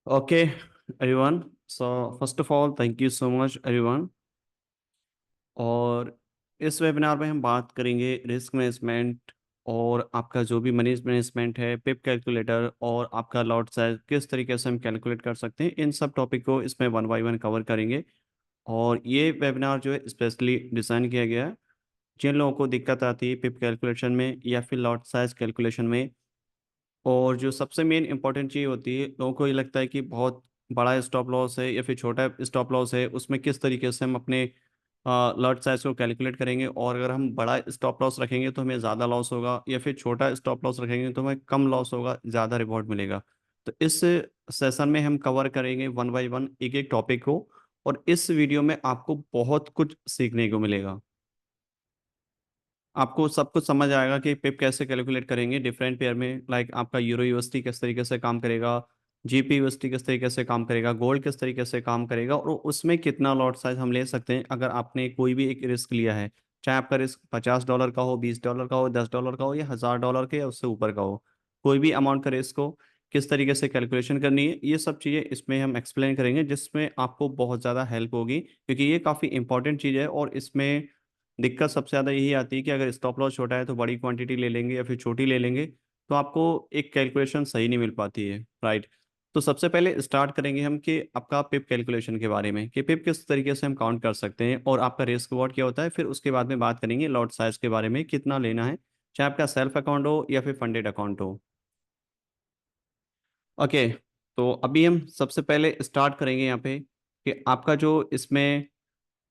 Okay, everyone. So first of all, thank you so much, everyone. और इस webinar में हम बात करेंगे रिस्क मैनेजमेंट और आपका जो भी मनी मैनेजमेंट है, पिप कैलकुलेटर और आपका लॉट साइज किस तरीके से हम कैलकुलेट कर सकते हैं, इन सब टॉपिक को इसमें वन बाय वन कवर करेंगे। और ये वेबिनार जो है स्पेशली डिज़ाइन किया गया है जिन लोगों को दिक्कत आती है पिप कैलकुलेशन में या फिर लॉट साइज कैलकुलेशन में। और जो सबसे मेन इंपॉर्टेंट चीज़ होती है, लोगों को ये लगता है कि बहुत बड़ा स्टॉप लॉस है या फिर छोटा स्टॉप लॉस है, उसमें किस तरीके से हम अपने लॉट साइज को कैलकुलेट करेंगे, और अगर हम बड़ा स्टॉप लॉस रखेंगे तो हमें ज़्यादा लॉस होगा या फिर छोटा स्टॉप लॉस रखेंगे तो हमें कम लॉस होगा, ज़्यादा रिवॉर्ड मिलेगा। तो इस सेशन में हम कवर करेंगे वन बाय वन एक एक टॉपिक को, और इस वीडियो में आपको बहुत कुछ सीखने को मिलेगा। आपको सब कुछ समझ आएगा कि पिप कैसे कैलकुलेट करेंगे डिफरेंट पेयर में, लाइक आपका यूरो यूएसटी किस तरीके से काम करेगा, जीपी यूएसटी किस तरीके से काम करेगा, गोल्ड किस तरीके से काम करेगा, और उसमें कितना लॉट साइज हम ले सकते हैं अगर आपने कोई भी एक रिस्क लिया है। चाहे आपका रिस्क $50 का हो, $20 का हो, $10 का हो, या $1000 का या उससे ऊपर का हो, कोई भी अमाउंट का रिस्क हो, किस तरीके से कैलकुलेशन करनी है, ये सब चीज़ें इसमें हम एक्सप्लेन करेंगे, जिसमें आपको बहुत ज़्यादा हेल्प होगी, क्योंकि ये काफ़ी इंपॉर्टेंट चीज़ है। और इसमें दिक्कत सबसे ज़्यादा यही आती है कि अगर स्टॉप लॉस छोटा है तो बड़ी क्वांटिटी ले लेंगे या फिर छोटी ले लेंगे, तो आपको एक कैलकुलेशन सही नहीं मिल पाती है, राइट। तो सबसे पहले स्टार्ट करेंगे हम कि आपका पिप कैलकुलेशन के बारे में, कि पिप किस तरीके से हम काउंट कर सकते हैं और आपका रिस्क वॉट क्या होता है। फिर उसके बाद में बात करेंगे लॉट साइज के बारे में, कितना लेना है, चाहे आपका सेल्फ अकाउंट हो या फिर फंडेड अकाउंट हो। ओके, तो अभी हम सबसे पहले स्टार्ट करेंगे यहाँ पे कि आपका जो इसमें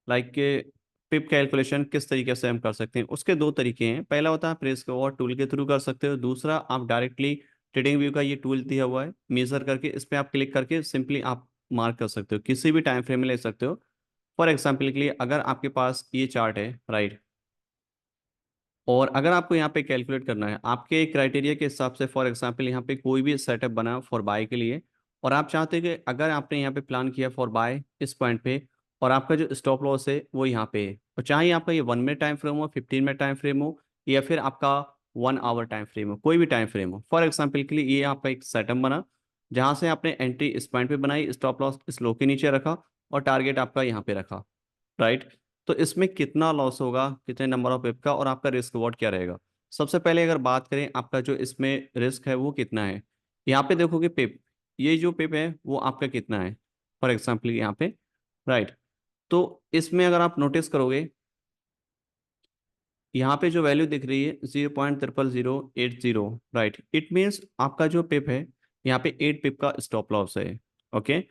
लाइक के पिप कैलकुलेशन किस तरीके से हम कर सकते हैं। उसके दो तरीके हैं, पहला होता है आप रिस्क और टूल के थ्रू कर सकते हो, दूसरा आप डायरेक्टली ट्रेडिंग व्यू का ये टूल दिया हुआ है मेजर करके, इस पे आप क्लिक करके सिंपली आप मार्क कर सकते हो, किसी भी टाइम फ्रेम में ले सकते हो। फॉर एग्जाम्पल के लिए अगर आपके पास ये चार्ट है, राइट, और अगर आपको यहाँ पे कैलकुलेट करना है आपके क्राइटेरिया के हिसाब से, फॉर एग्जांपल यहाँ पे कोई भी सेटअप बना फॉर बाय के लिए, और आप चाहते हैं कि अगर आपने यहाँ पे प्लान किया फॉर बाय इस पॉइंट पे, और आपका जो स्टॉप लॉस है वो यहाँ पे है, और चाहे आपका ये 1 मिनट टाइम फ्रेम हो, 15 मिनट टाइम फ्रेम हो, या फिर आपका 1 आवर टाइम फ्रेम हो, कोई भी टाइम फ्रेम हो। फॉर एग्जाम्पल के लिए ये आपका एक सेटअप बना जहाँ से आपने एंट्री इस पॉइंट पे बनाई, स्टॉप लॉस इस लो के नीचे रखा, और टारगेट आपका यहाँ पे रखा, राइट। तो इसमें कितना लॉस होगा, कितने नंबर ऑफ पिप का, और आपका रिस्क वॉट क्या रहेगा। सबसे पहले अगर बात करें आपका जो इसमें रिस्क है वो कितना है, यहाँ पे देखोगे पिप, ये जो पिप है वो आपका कितना है, फॉर एग्जाम्पल यहाँ पे, राइट। तो इसमें अगर आप नोटिस करोगे, यहाँ पे जो वैल्यू दिख रही है 0.00080, राइट, इट मीन्स आपका जो पिप है यहाँ पे 8 पिप का स्टॉप लॉस है। ओके,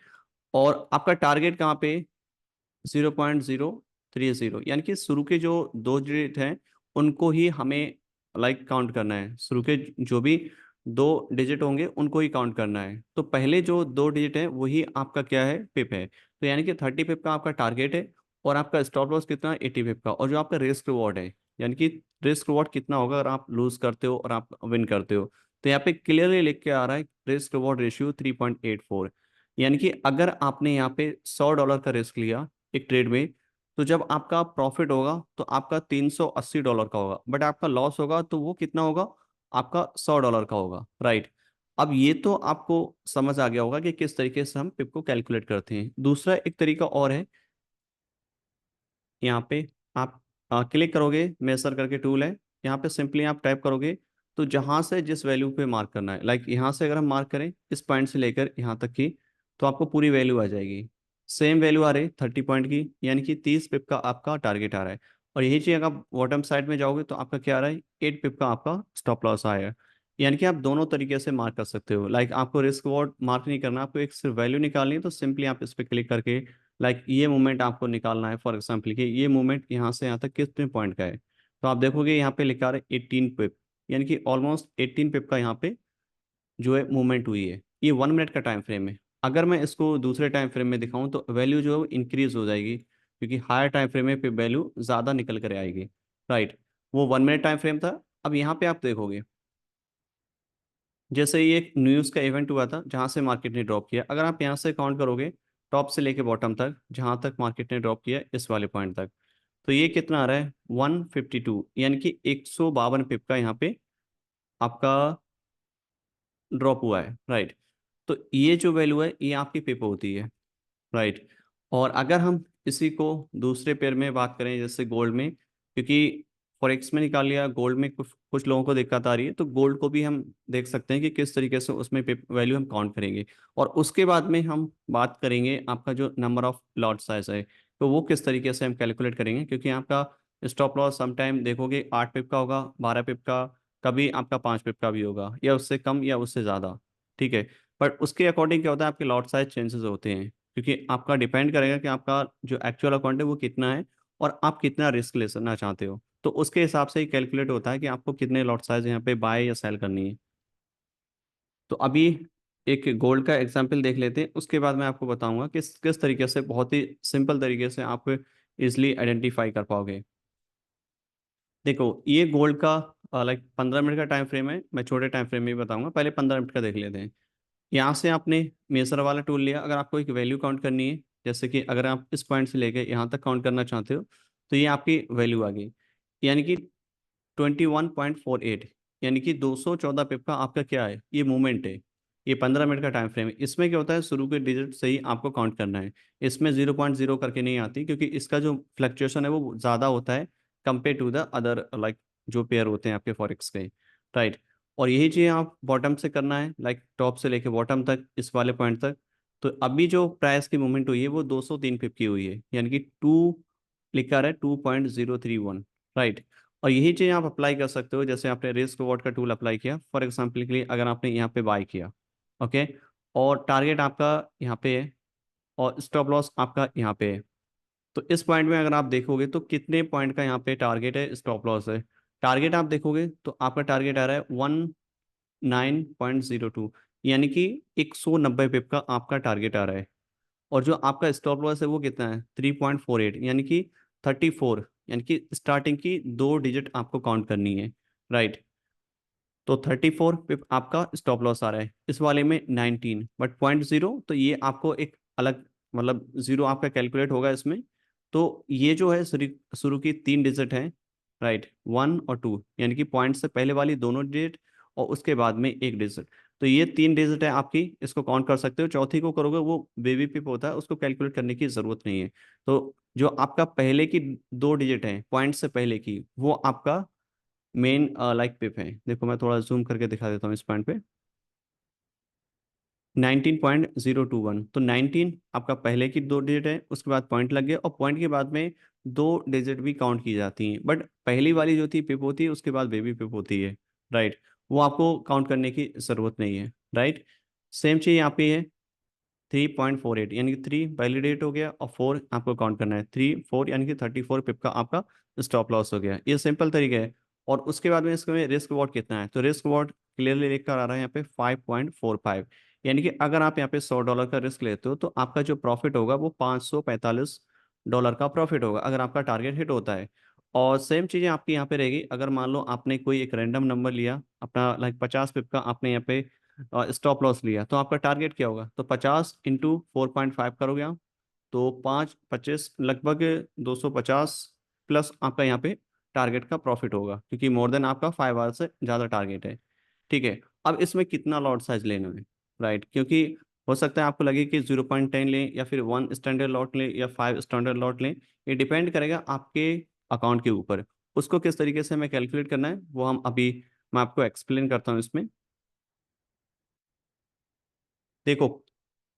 और आपका टारगेट कहाँ पे, 0.030, यानी कि शुरू के जो दो डिजिट हैं उनको ही हमें लाइक काउंट करना है, शुरू के जो भी दो डिजिट होंगे उनको ही काउंट करना है। तो पहले जो दो डिजिट है वही आपका क्या है, पिप है। तो यानी कि 30 पिप का आपका टारगेट है, और आपका स्टॉप लॉस कितना है, 80 पिप का, और जो आपका रिस्क रिवॉर्ड है, यानी कि रिस्क रिवॉर्ड कितना होगा अगर आप लूज करते हो और आप विन करते हो। तो यहाँ पे क्लियरली लिख के आ रहा है रिस्क रिवॉर्ड रेशियो 3.84, यानी कि अगर आपने यहाँ पे $100 का रिस्क लिया एक ट्रेड में, तो जब आपका प्रॉफिट होगा तो आपका $380 का होगा, बट आपका लॉस होगा तो वो कितना होगा, आपका $100 का होगा, राइट। अब ये तो आपको समझ आ गया होगा कि किस तरीके से हम पिप को कैलकुलेट करते हैं। दूसरा एक तरीका और है, यहाँ पे आप क्लिक करोगे, मेसर करके टूल है, यहाँ पे सिंपली आप टाइप करोगे, तो जहाँ से जिस वैल्यू पे मार्क करना है, लाइक यहाँ से अगर हम मार्क करें इस पॉइंट से लेकर यहाँ तक की, तो आपको पूरी वैल्यू आ जाएगी। सेम वैल्यू आ रही 30 पॉइंट की, यानी कि 30 पिप का आपका टारगेट आ रहा है। और यही चीज़ अगर आप बॉटम साइड में जाओगे तो आपका क्या आ रहा है, 8 पिप का आपका स्टॉप लॉस आएगा। यानी कि आप दोनों तरीके से मार्क कर सकते हो, लाइक आपको रिस्क वॉर्ड मार्क नहीं करना, आपको एक सिर्फ वैल्यू निकालनी है, तो सिंपली आप इस पर क्लिक करके लाइक ये मूवमेंट आपको निकालना है, फॉर एग्जाम्पल कि ये मूवमेंट यहाँ से यहाँ तक कितने पॉइंट का है, तो आप देखोगे यहाँ पे लिखा रहा है 18 पिप, यानी कि ऑलमोस्ट 18 पिप का यहाँ पे जो है मूवमेंट हुई है। ये 1 मिनट का टाइम फ्रेम है। अगर मैं इसको दूसरे टाइम फ्रेम में दिखाऊं तो वैल्यू जो है इंक्रीज हो जाएगी, क्योंकि हायर टाइम फ्रेम में पे वैल्यू ज़्यादा निकल कर आएगी, राइट। वो 1 मिनट टाइम फ्रेम था। अब यहाँ पे आप देखोगे जैसे ये एक न्यूज़ का इवेंट हुआ था जहां से मार्केट ने ड्रॉप किया, अगर आप यहाँ से काउंट करोगे टॉप से लेके बॉटम तक जहां तक मार्केट ने ड्रॉप किया इस वाले पॉइंट तक, तो ये कितना आ रहा है 152, यानी कि 152 पिप का यहाँ पे आपका ड्रॉप हुआ है, राइट। तो ये जो वैल्यू है ये आपकी पिप होती है, राइट। और अगर हम इसी को दूसरे पेयर में बात करें जैसे गोल्ड में, क्योंकि फॉरेक्स में निकाल लिया, गोल्ड में कुछ कुछ लोगों को दिक्कत आ रही है, तो गोल्ड को भी हम देख सकते हैं कि किस तरीके से उसमें वैल्यू हम काउंट करेंगे। और उसके बाद में हम बात करेंगे आपका जो नंबर ऑफ लॉट साइज है, तो वो किस तरीके से हम कैलकुलेट करेंगे, क्योंकि आपका स्टॉप लॉस समटाइम देखोगे 8 पिप का होगा, 12 पिप का, कभी आपका 5 पिप का भी होगा, या उससे कम या उससे ज़्यादा, ठीक है। बट उसके अकॉर्डिंग क्या होता है, आपके लॉट साइज चेंजेस होते हैं, क्योंकि आपका डिपेंड करेगा कि आपका जो एक्चुअल अकाउंट है वो कितना है, और आप कितना रिस्क लेना चाहते हो, तो उसके हिसाब से ही कैलकुलेट होता है कि आपको कितने लॉट साइज यहाँ पे बाय या सेल करनी है। तो अभी एक गोल्ड का एग्जांपल देख लेते हैं, उसके बाद मैं आपको बताऊंगा किस किस तरीके से, बहुत ही सिंपल तरीके से आप इजिली आइडेंटिफाई कर पाओगे। देखो ये गोल्ड का लाइक 15 मिनट का टाइम फ्रेम है, मैं छोटे टाइम फ्रेम में ही बताऊंगा, पहले 15 मिनट का देख लेते हैं। यहाँ से आपने मेजर वाला टूल लिया, अगर आपको एक वैल्यू काउंट करनी है, जैसे कि अगर आप इस पॉइंट से लेके यहाँ तक काउंट करना चाहते हो, तो ये आपकी वैल्यू आ गई, यानी कि 21.48, यानी कि 214 पिप का आपका क्या है, ये मूवमेंट है। ये 15 मिनट का टाइम फ्रेम है, इसमें क्या होता है, शुरू के डिजिट से ही आपको काउंट करना है। इसमें 0.0 करके नहीं आती, क्योंकि इसका जो फ्लक्चुएशन है वो ज़्यादा होता है compare to the other like जो पेयर होते हैं आपके फॉरेक्स के, राइट। और यही चीज़ आप बॉटम से करना है, लाइक टॉप से लेके बॉटम तक, इस वाले पॉइंट तक। तो अभी जो प्राइस की मूवमेंट हुई है वो 203 पिप की हुई है, यानी कि टू लिखा रहा है 2.031, राइट। और यही चीज़ आप अप्लाई कर सकते हो, जैसे आपने रिस्क रिवॉर्ड का टूल अप्लाई किया फॉर एग्जांपल के लिए, अगर आपने यहाँ पे बाय किया, ओके, और टारगेट आपका यहाँ पे है, और स्टॉप लॉस आपका यहाँ पे है, तो इस पॉइंट में अगर आप देखोगे तो कितने पॉइंट का यहाँ पे टारगेट है, स्टॉप लॉस है। टारगेट आप देखोगे तो आपका टारगेट आ रहा है 19.02, यानी कि 190 पिप का आपका टारगेट आ रहा है। और जो आपका स्टॉप लॉस है वो कितना है, 3.48, यानी कि 34, यानी कि स्टार्टिंग की दो डिजिट आपको काउंट करनी है, राइट। तो 34 पे आपका स्टॉप लॉस आ रहा है, इस वाले में 19, बट 0.0, तो ये आपको एक अलग, मतलब जीरो आपका कैलकुलेट होगा इसमें। तो ये जो है शुरू शुरू की तीन डिजिट है, राइट, 1 और 2, यानी कि पॉइंट से पहले वाली दोनों डिजिट, और उसके बाद में एक डिजिट। तो ये तीन डिजिट है आपकी, इसको काउंट कर सकते हो। चौथी को करोगे वो बेबी पिप होता है, उसको कैलकुलेट करने की जरूरत नहीं है। तो जो आपका पहले की दो डिजिट है पॉइंट से पहले की, वो आपका मेन लाइक पिप है। देखो मैं थोड़ा जूम करके दिखा देता हूँ इस पॉइंट पे, 19.021, तो 19 आपका पहले की दो डिजिट है, उसके बाद पॉइंट लग गया, और पॉइंट के बाद में दो डिजिट भी काउंट की जाती हैं, बट पहली वाली जो थी पिप होती है, उसके बाद बेबी पिप होती है, राइट। वो आपको काउंट करने की ज़रूरत नहीं है, राइट। सेम चीज़ यहाँ पे है, 3.48, यानी कि थ्री पहली डेट हो गया, और फोर आपको काउंट करना है, 3 4, यानी कि 34 पिप का आपका स्टॉप लॉस हो गया। ये सिंपल तरीका है। और उसके बाद में इसमें रिस्क वॉट कितना है, तो रिस्क वॉट क्लियरली लिख कर आ रहा है यहाँ पे 5.45, यानी कि अगर आप यहाँ पे $100 का रिस्क लेते हो, तो आपका जो प्रॉफिट होगा वो $545 का प्रॉफिट होगा, अगर आपका टारगेट हिट होता है। और सेम चीज़ें आपकी यहाँ पे रहेगी, अगर मान लो आपने कोई एक रैंडम नंबर लिया अपना, लाइक 50 पिप का आपने यहाँ पे स्टॉप लॉस लिया, तो आपका टारगेट क्या होगा, तो 50 × 4.5 करोगे आप, तो 5 25 लगभग 250 प्लस आपका यहाँ पे टारगेट का प्रॉफिट होगा, क्योंकि मोर देन आपका 5 आवर से ज़्यादा टारगेट है, ठीक है। अब इसमें कितना लॉट साइज लेना है, राइट, क्योंकि हो सकता है आपको लगे कि 0.10 लें, या फिर 1 स्टैंडर्ड लॉट लें, या 5 स्टैंडर्ड लॉट लें। ये डिपेंड करेगा आपके अकाउंट के ऊपर। उसको किस तरीके से हमें कैलकुलेट करना है वो हम अभी, मैं आपको एक्सप्लेन करता हूँ इसमें। देखो,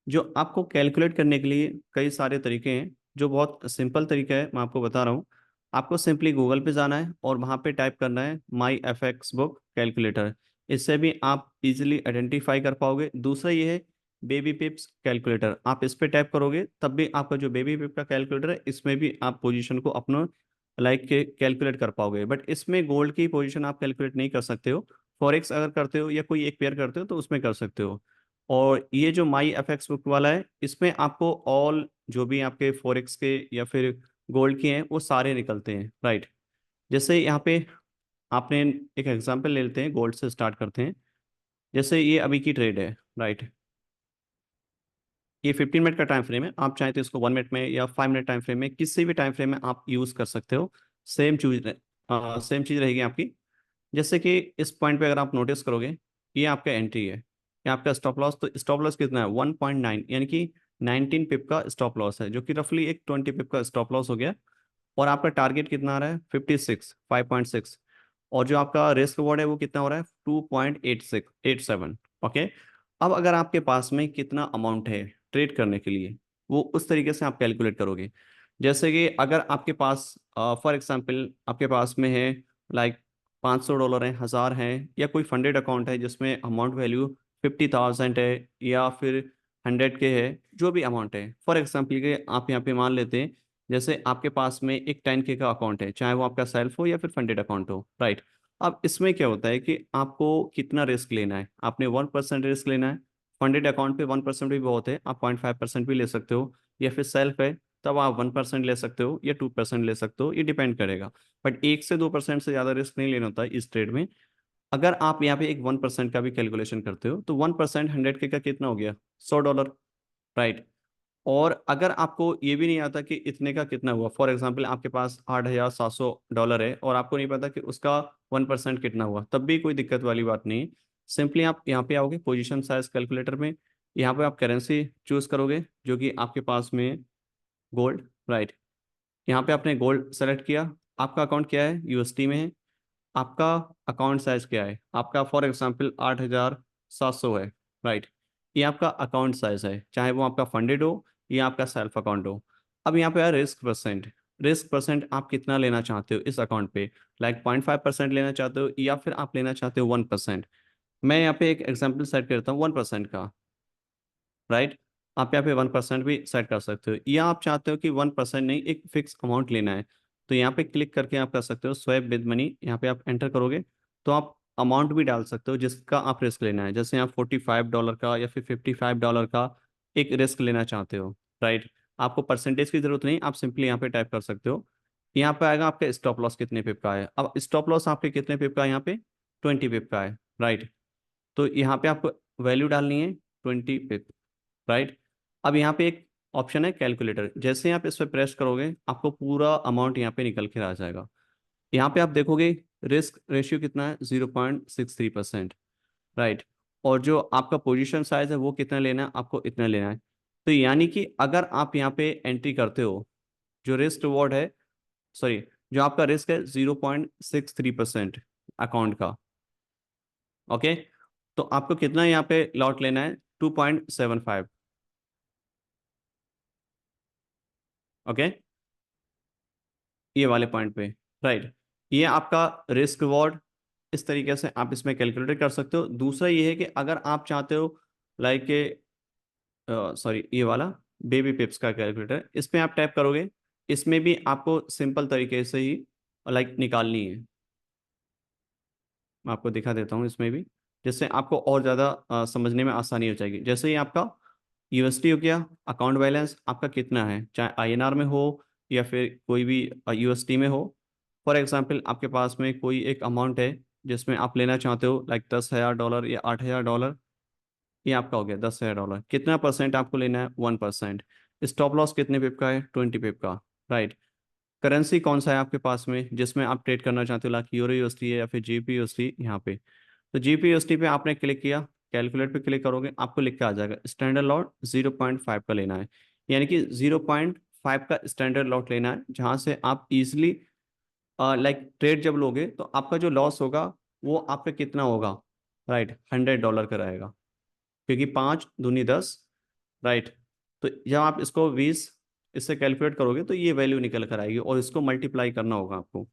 जो आपको कैलकुलेट करने के लिए कई सारे तरीके हैं, जो बहुत सिंपल तरीका है मैं आपको बता रहा हूँ। आपको सिंपली गूगल पे जाना है, और वहाँ पे टाइप करना है माई एफ एक्स बुक कैलकुलेटर। इससे भी आप इजीली आइडेंटिफाई कर पाओगे। दूसरा ये है बेबी पिप्स कैलकुलेटर, आप इस पे टाइप करोगे तब भी आपका जो बेबी पिप का कैलकुलेटर है, इसमें भी आप पोजीशन को अपना लाइक के कैलकुलेट कर पाओगे। बट इसमें गोल्ड की पोजीशन आप कैलकुलेट नहीं कर सकते हो। फॉरेक्स अगर करते हो या कोई एक पेयर करते हो तो उसमें कर सकते हो। और ये जो माई एफ एक्स बुक वाला है, इसमें आपको ऑल जो भी आपके फॉरेक्स के या फिर गोल्ड के हैं वो सारे निकलते हैं, राइट। जैसे यहाँ पे आपने एक एग्जांपल ले लेते हैं, गोल्ड से स्टार्ट करते हैं। जैसे ये अभी की ट्रेड है, राइट, ये 15 मिनट का टाइम फ्रेम है, आप चाहें तो इसको 1 मिनट में या 5 मिनट टाइम फ्रेम में, किसी भी टाइम फ्रेम में आप यूज़ कर सकते हो। सेम चीज सेम चीज़ रहेगी आपकी। जैसे कि इस पॉइंट पे अगर आप नोटिस करोगे, ये आपका एंट्री है, ये आपका स्टॉप लॉस, तो स्टॉप लॉस कितना है 1.9, यानी कि 19 पिप का स्टॉप लॉस है, जो कि रफली एक 20 पिप का स्टॉप लॉस हो गया। और आपका टारगेट कितना आ रहा है 56, 5.6। और जो आपका रिस्क रिवॉर्ड है वो कितना हो रहा है 2.8687। ओके। अब अगर आपके पास में कितना अमाउंट है ट्रेड करने के लिए, वो उस तरीके से आप कैलकुलेट करोगे। जैसे कि अगर आपके पास फॉर एग्जांपल आपके पास में है लाइक $500 है, 1000 है, या कोई फंडेड अकाउंट है जिसमें अमाउंट वैल्यू 50,000 है, या फिर 100 के है, जो भी अमाउंट है। फॉर एग्जांपल के आप यहाँ पे मान लेते हैं, जैसे आपके पास में एक 10K का अकाउंट है, चाहे वो आपका सेल्फ हो या फिर फंडेड अकाउंट हो, राइट। अब इसमें क्या होता है कि आपको कितना रिस्क लेना है, आपने 1% रिस्क लेना है। फंडेड अकाउंट पे 1% भी बहुत है, आप 0.5% भी ले सकते हो, या फिर सेल्फ है तब आप 1% ले सकते हो या 2% ले सकते हो, ये डिपेंड करेगा। बट 1 से 2% से ज़्यादा रिस्क नहीं लेना होता है इस ट्रेड में। अगर आप यहाँ पे एक 1% का भी कैलकुलेशन करते हो तो 1% 100K का कितना हो गया $100, राइट। और अगर आपको ये भी नहीं आता कि इतने का कितना हुआ, फॉर एग्जांपल आपके पास $8,700 है और आपको नहीं पता कि उसका 1% कितना हुआ, तब भी कोई दिक्कत वाली बात नहीं है। सिंपली आप यहाँ पे आओगे पोजीशन साइज कैलकुलेटर में, यहाँ पे आप करेंसी चूज करोगे जो कि आपके पास में गोल्ड, राइट। यहाँ पे आपने गोल्ड सेलेक्ट किया, आपका अकाउंट क्या है यूएसटी में है, आपका अकाउंट साइज क्या है, आपका फॉर एग्जांपल 8,700 है, राइट। ये आपका अकाउंट साइज है, चाहे वो आपका फंडेड हो या आपका सेल्फ अकाउंट हो। अब यहाँ पे है रिस्क परसेंट। रिस्क परसेंट आप कितना लेना चाहते हो इस अकाउंट पे, लाइक 0.5% लेना चाहते हो या फिर आप लेना चाहते हो 1%। मैं यहाँ पे एक एग्जाम्पल सेट करता हूँ 1% का, राइट। आप यहाँ पे 1% भी सेट कर सकते हो, या आप चाहते हो कि 1% नहीं एक फिक्स अमाउंट लेना है, तो यहाँ पे क्लिक करके आप कर सकते हो स्वैप विद मनी। यहाँ पे आप एंटर करोगे तो आप अमाउंट भी डाल सकते हो जिसका आप रिस्क लेना है। जैसे आप $45 का या फिर $55 का एक रिस्क लेना चाहते हो, राइट। आपको परसेंटेज की जरूरत नहीं, आप सिंपली यहाँ पे टाइप कर सकते हो। यहाँ पे आएगा आपका स्टॉप लॉस कितने पिप का है। अब स्टॉप लॉस आपके कितने पिप का है, यहाँ पे 20 पिप का है, राइट। तो यहाँ पे आपको वैल्यू डालनी है 20 पिप, राइट। अब यहाँ पे एक ऑप्शन है कैलकुलेटर, जैसे ही आप इस पर प्रेस करोगे आपको पूरा अमाउंट यहाँ पे निकल के आ जाएगा। यहाँ पे आप देखोगे रिस्क रेशियो कितना है 0.63%, राइट। और जो आपका पोजीशन साइज है वो कितना लेना है, आपको इतना लेना है। तो यानी कि अगर आप यहाँ पे एंट्री करते हो, जो रिस्क रिवॉर्ड है, सॉरी, जो आपका रिस्क है 0.63% अकाउंट का, ओके। तो आपको कितना यहाँ पे लॉट लेना है 2.75, ओके, ये वाले पॉइंट पे, राइट। ये आपका रिस्क रिवॉर्ड, इस तरीके से आप इसमें कैलकुलेट कर सकते हो। दूसरा ये है कि अगर आप चाहते हो लाइक सॉरी, ये वाला बेबी पिप्स का कैलकुलेटर, इस पे आप टैप करोगे, इसमें भी आपको सिंपल तरीके से ही लाइक निकालनी है। मैं आपको दिखा देता हूँ इसमें भी, जिससे आपको और ज़्यादा समझने में आसानी हो जाएगी। जैसे ही आपका यूएसडी हो गया, अकाउंट बैलेंस आपका कितना है, चाहे आईएनआर में हो या फिर कोई भी यूएसडी में हो। फॉर एग्जांपल आपके पास में कोई एक अमाउंट है जिसमें आप लेना चाहते हो लाइक $10,000 या $8,000, ये आपका हो गया $10,000। कितना परसेंट आपको लेना है 1%। स्टॉप लॉस कितने पिप का है 20 पिप का, राइट। करेंसी कौन सा है आपके पास में जिसमें आप ट्रेड करना चाहते हो, लाइक यूरो यूएसडी है या फिर जीबी यूएसडी यहाँ पे। तो जीपीएसटी पे आपने क्लिक किया, कैलकुलेट पे क्लिक करोगे आपको लिख के आ जाएगा स्टैंडर्ड लॉट 0.5 का लेना है। यानी कि 0.5 का स्टैंडर्ड लॉट लेना है, जहां से आप इजिली लाइक ट्रेड जब लोगे तो आपका जो लॉस होगा वो आप पे कितना होगा, राइट, $100 का रहेगा, क्योंकि 5 दूनी 10, राइट। तो जब आप इसको 20 इससे कैलकुलेट करोगे तो ये वैल्यू निकल कर आएगी, और इसको मल्टीप्लाई करना होगा आपको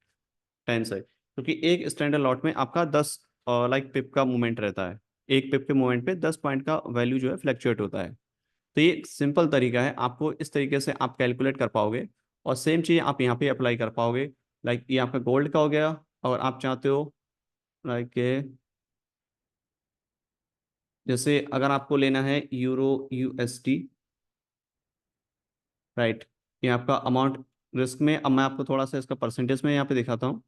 10 से, क्योंकि एक स्टैंडर्ड लॉट में आपका 10 लाइक पिप का मूवमेंट रहता है। एक पिप के मूवमेंट पे 10 पॉइंट का वैल्यू जो है फ्लक्चुएट होता है। तो ये एक सिंपल तरीका है, आपको इस तरीके से आप कैलकुलेट कर पाओगे, और सेम चीज़ आप यहाँ पे अप्लाई कर पाओगे। लाइक ये आपका गोल्ड का हो गया, और आप चाहते हो लाइक जैसे अगर आपको लेना है यूरो यूएसडी, राइट, ये आपका अमाउंट रिस्क में। अब मैं आपको थोड़ा सा इसका परसेंटेज में यहाँ पे दिखाता हूँ।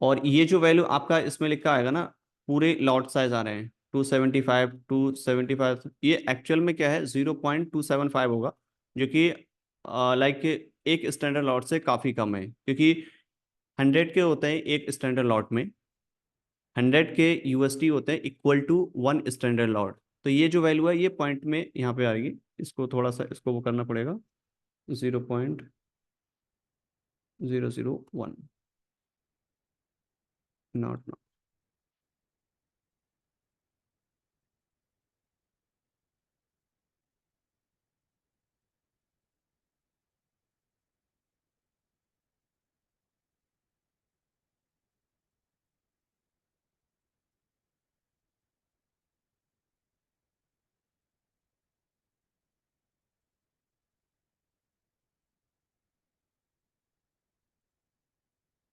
और ये जो वैल्यू आपका इसमें लिखा आएगा ना, पूरे लॉट साइज आ रहे हैं 275, 275, ये एक्चुअल में क्या है 0.275 होगा, जो कि लाइक एक स्टैंडर्ड लॉट से काफ़ी कम है, क्योंकि 100 के होते हैं एक स्टैंडर्ड लॉट में, 100 के यूएसडी होते हैं इक्वल टू 1 स्टैंडर्ड लॉट। तो ये जो वैल्यू है ये पॉइंट में यहाँ पे आएगी, इसको थोड़ा सा इसको वो करना पड़ेगा, 0.001 नॉट।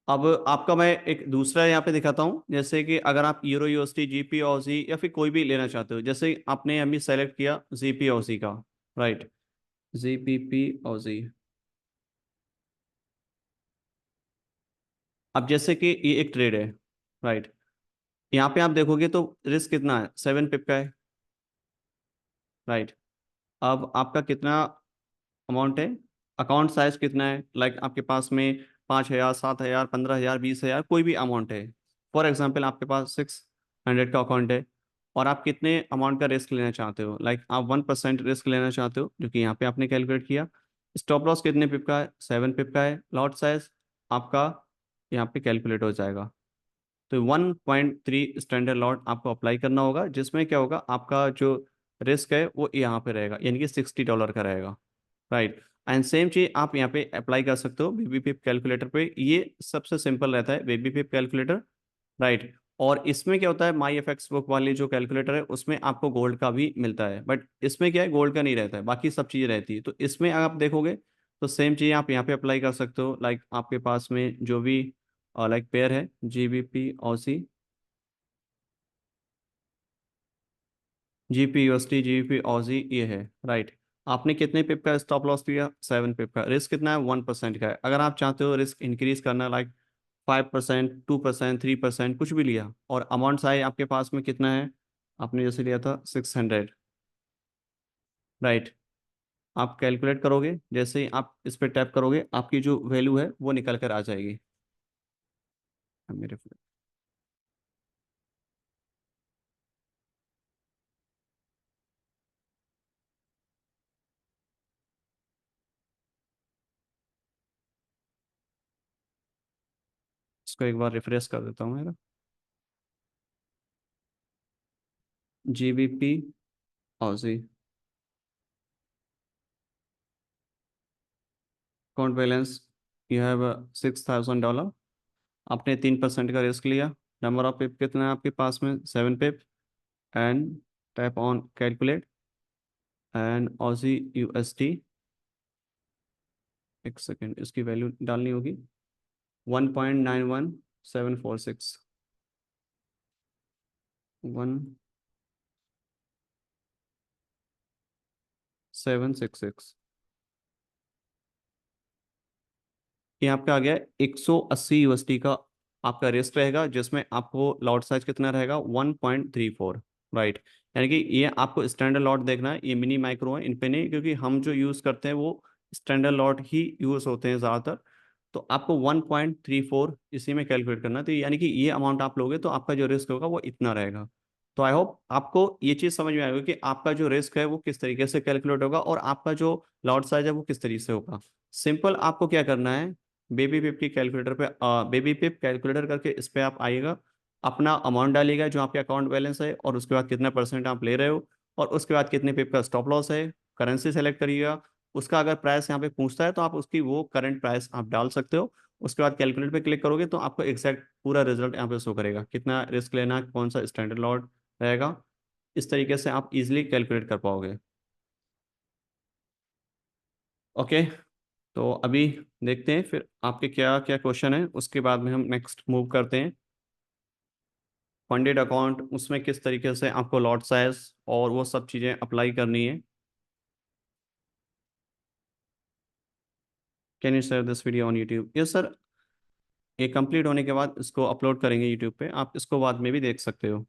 अब आपका मैं एक दूसरा यहाँ पे दिखाता हूँ, जैसे कि अगर आप यूरो यूएसडी जीपी ऑजी या फिर कोई भी लेना चाहते हो, जैसे आपने अभी सेलेक्ट किया जीपी ऑजी का, राइट, जीपीपी ऑजी। अब जैसे कि ये एक ट्रेड है, राइट, यहाँ पे आप देखोगे तो रिस्क कितना है, 7 पिप का है, राइट। अब आपका कितना अमाउंट है, अकाउंट साइज कितना है, लाइक आपके पास में 5,000, 7,000, 15,000, 20,000, कोई भी अमाउंट है। फॉर एग्जाम्पल आपके पास 600 का अकाउंट है, और आप कितने अमाउंट का रिस्क लेना चाहते हो, लाइक आप 1% रिस्क लेना चाहते हो, जो कि यहाँ पे आपने कैलकुलेट किया। स्टॉप लॉस कितने पिप का है, 7 पिप का है। लॉट साइज आपका यहाँ पे कैलकुलेट हो जाएगा। तो 1.3 स्टैंडर्ड लॉट आपको अप्लाई करना होगा, जिसमें क्या होगा, आपका जो रिस्क है वो यहाँ पे रहेगा, यानी कि $60 का रहेगा, राइट। एंड सेम चीज आप यहाँ पे अप्लाई कर सकते हो बेबीपिप कैलकुलेटर पे, ये सबसे सिंपल रहता है बेबीपिप कैलकुलेटर, राइट। और इसमें क्या होता है, माई एफ एक्स बुक वाली जो कैलकुलेटर है उसमें आपको गोल्ड का भी मिलता है, बट इसमें क्या है, गोल्ड का नहीं रहता है, बाकी सब चीज़ें रहती है। तो इसमें अगर आप देखोगे तो सेम चीज़ आप यहाँ पे अप्लाई कर सकते हो, लाइक आपके पास में जो भी लाइक पेयर है, GBP Aussie, GP USD, GBP Aussie, ये है, राइट। आपने कितने पिप का स्टॉप लॉस लिया, 7 पिप का। रिस्क कितना है, 1% का है। अगर आप चाहते हो रिस्क इंक्रीज करना, लाइक 5%, 2%, 3%, कुछ भी लिया, और अमाउंट साइज आपके पास में कितना है, आपने जैसे लिया था 600, राइट। आप कैलकुलेट करोगे, जैसे ही आप इस पर टैप करोगे आपकी जो वैल्यू है वो निकल कर आ जाएगी। अब मेरे इसको एक बार रिफ्रेश कर देता हूँ मेरा, GBP Aussie, account balance, you have $6,000। आपने 3% का रिस्क लिया। नंबर ऑफ पिप कितना है आपके पास में, 7 pip. And tap on calculate, and Aussie USD, एक सेकेंड इसकी वैल्यू डालनी होगी, 1.91746, 1.766। ये आपका आ गया 180 यूएसडी का आपका रिस्क रहेगा, जिसमें आपको लॉट साइज कितना रहेगा, 1.34, राइट। यानी कि ये आपको स्टैंडर्ड लॉट देखना है, ये मिनी माइक्रो है, इन पे नहीं, क्योंकि हम जो यूज़ करते हैं वो स्टैंडर्ड लॉट ही यूज़ होते हैं ज़्यादातर। तो आपको 1.34 इसी में कैलकुलेट करना है, तो यानी कि ये अमाउंट आप लोगे तो आपका जो रिस्क होगा वो इतना रहेगा। तो आई होप आपको ये चीज़ समझ में आएगी कि आपका जो रिस्क है वो किस तरीके से कैलकुलेट होगा, और आपका जो लॉट साइज है वो किस तरीके से होगा। सिंपल आपको क्या करना है, बेबी पिप की कैलकुलेटर पे, बेबी पिप कैलकुलेटर करके इस पे आप आइएगा, अपना अमाउंट डालिएगा जो आपके अकाउंट बैलेंस है, और उसके बाद कितना परसेंट आप ले रहे हो, और उसके बाद कितने पिप का स्टॉप लॉस है, करेंसी सेलेक्ट करिएगा। उसका अगर प्राइस यहाँ पे पूछता है तो आप उसकी वो करंट प्राइस आप डाल सकते हो। उसके बाद कैलकुलेट पे क्लिक करोगे तो आपको एग्जैक्ट पूरा रिजल्ट यहाँ पे शो करेगा, कितना रिस्क लेना है, कौन सा स्टैंडर्ड लॉट रहेगा। इस तरीके से आप इजिली कैलकुलेट कर पाओगे। ओके, तो अभी देखते हैं फिर आपके क्या क्या क्वेश्चन है, उसके बाद में हम नेक्स्ट मूव करते हैं। फंडेड अकाउंट, उसमें किस तरीके से आपको लॉट साइज और वो सब चीज़ें अप्लाई करनी है। Can you share this video on YouTube, yes sir. ये कंप्लीट होने के बाद इसको अपलोड करेंगे यूट्यूब पे, आप इसको बाद में भी देख सकते हो।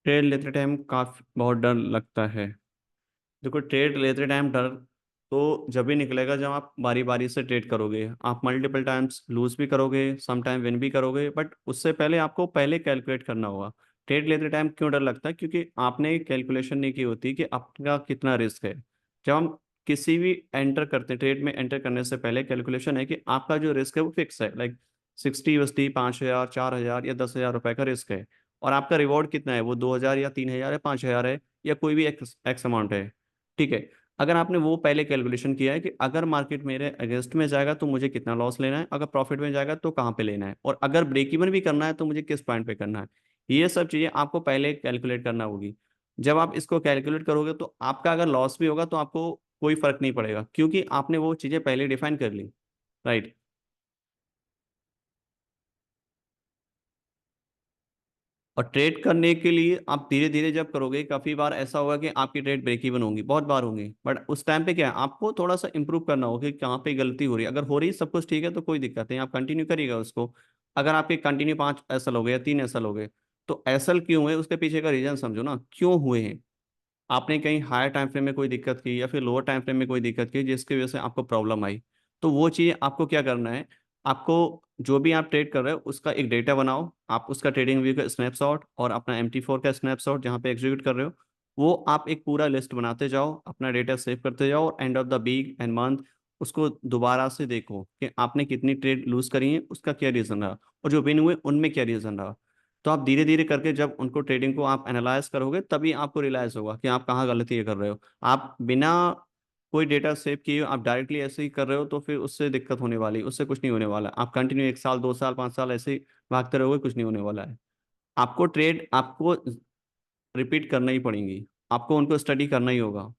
ट्रेड लेते टाइम काफी बहुत डर लगता है। देखो, ट्रेड लेते टाइम डर तो जब भी निकलेगा जब आप बारी बारी से ट्रेड करोगे, आप मल्टीपल टाइम्स लूज भी करोगे, सम टाइम विन भी करोगे, बट उससे पहले आपको पहले कैलकुलेट करना होगा। ट्रेड लेते टाइम क्यों डर लगता है? क्योंकि आपने कैलकुलेशन नहीं की होती कि आपका कितना रिस्क है। जब हम किसी भी एंटर करते हैं, ट्रेड में एंटर करने से पहले कैलकुलेशन है कि आपका जो रिस्क है वो फिक्स है, लाइक 60 USD, 5,000, 4,000 या 10,000 रुपए का रिस्क है। और आपका रिवॉर्ड कितना है? वो 2,000 या 3,000 या 5,000 है, या कोई भी एक्स एक्स अमाउंट है। ठीक है। अगर आपने वो पहले कैलकुलेशन किया है कि अगर मार्केट मेरे अगेंस्ट में जाएगा तो मुझे कितना लॉस लेना है, अगर प्रॉफिट में जाएगा तो कहाँ पे लेना है, और अगर ब्रेक इवन भी करना है तो मुझे किस पॉइंट पे करना है, ये सब चीज़ें आपको पहले कैलकुलेट करना होगी। जब आप इसको कैलकुलेट करोगे तो आपका अगर लॉस भी होगा तो आपको कोई फर्क नहीं पड़ेगा, क्योंकि आपने वो चीज़ें पहले डिफाइन कर ली। राइट। और ट्रेड करने के लिए आप धीरे धीरे जब करोगे, काफी बार ऐसा होगा कि आपकी ट्रेड ब्रेक इवन होंगी, बहुत बार होंगी, बट उस टाइम पे क्या है, आपको थोड़ा सा इंप्रूव करना होगा कि कहाँ पे गलती हो रही है। अगर हो रही है सब कुछ ठीक है तो कोई दिक्कत नहीं, आप कंटिन्यू करिएगा उसको। अगर आपके कंटिन्यू 5 एसल हो गए या 3 एसल हो गए, तो एसल क्यों हुए उसके पीछे का रीजन समझो ना, क्यों हुए हैं। आपने कहीं हायर टाइम फ्रेम में कोई दिक्कत की या फिर लोअर टाइम फ्रेम में कोई दिक्कत की जिसकी वजह से आपको प्रॉब्लम आई, तो वो चीज़ आपको क्या करना है, आपको जो भी आप ट्रेड कर रहे हो उसका एक डेटा बनाओ, आप उसका ट्रेडिंग व्यू का स्नैपशॉट और अपना MT4 का स्नैपशॉट जहाँ पे एग्जीक्यूट कर रहे हो, वो आप एक पूरा लिस्ट बनाते जाओ, अपना डेटा सेव करते जाओ, और end of the week end month उसको दोबारा से देखो कि आपने कितनी ट्रेड लूज करी है, उसका क्या रीज़न रहा, और जो विन हुए उनमें क्या रीज़न रहा। तो आप धीरे धीरे करके जब उनको ट्रेडिंग को आप एनालाइज करोगे तभी आपको रियलाइज होगा कि आप कहाँ गलती कर रहे हो। आप बिना कोई डेटा सेव किए आप डायरेक्टली ऐसे ही कर रहे हो तो फिर उससे दिक्कत होने वाली, उससे कुछ नहीं होने वाला। आप कंटिन्यू 1 साल, 2 साल, 5 साल ऐसे ही भागते रहोगे, कुछ नहीं होने वाला है। आपको ट्रेड आपको रिपीट करना ही पड़ेंगी, आपको उनको स्टडी करना ही होगा।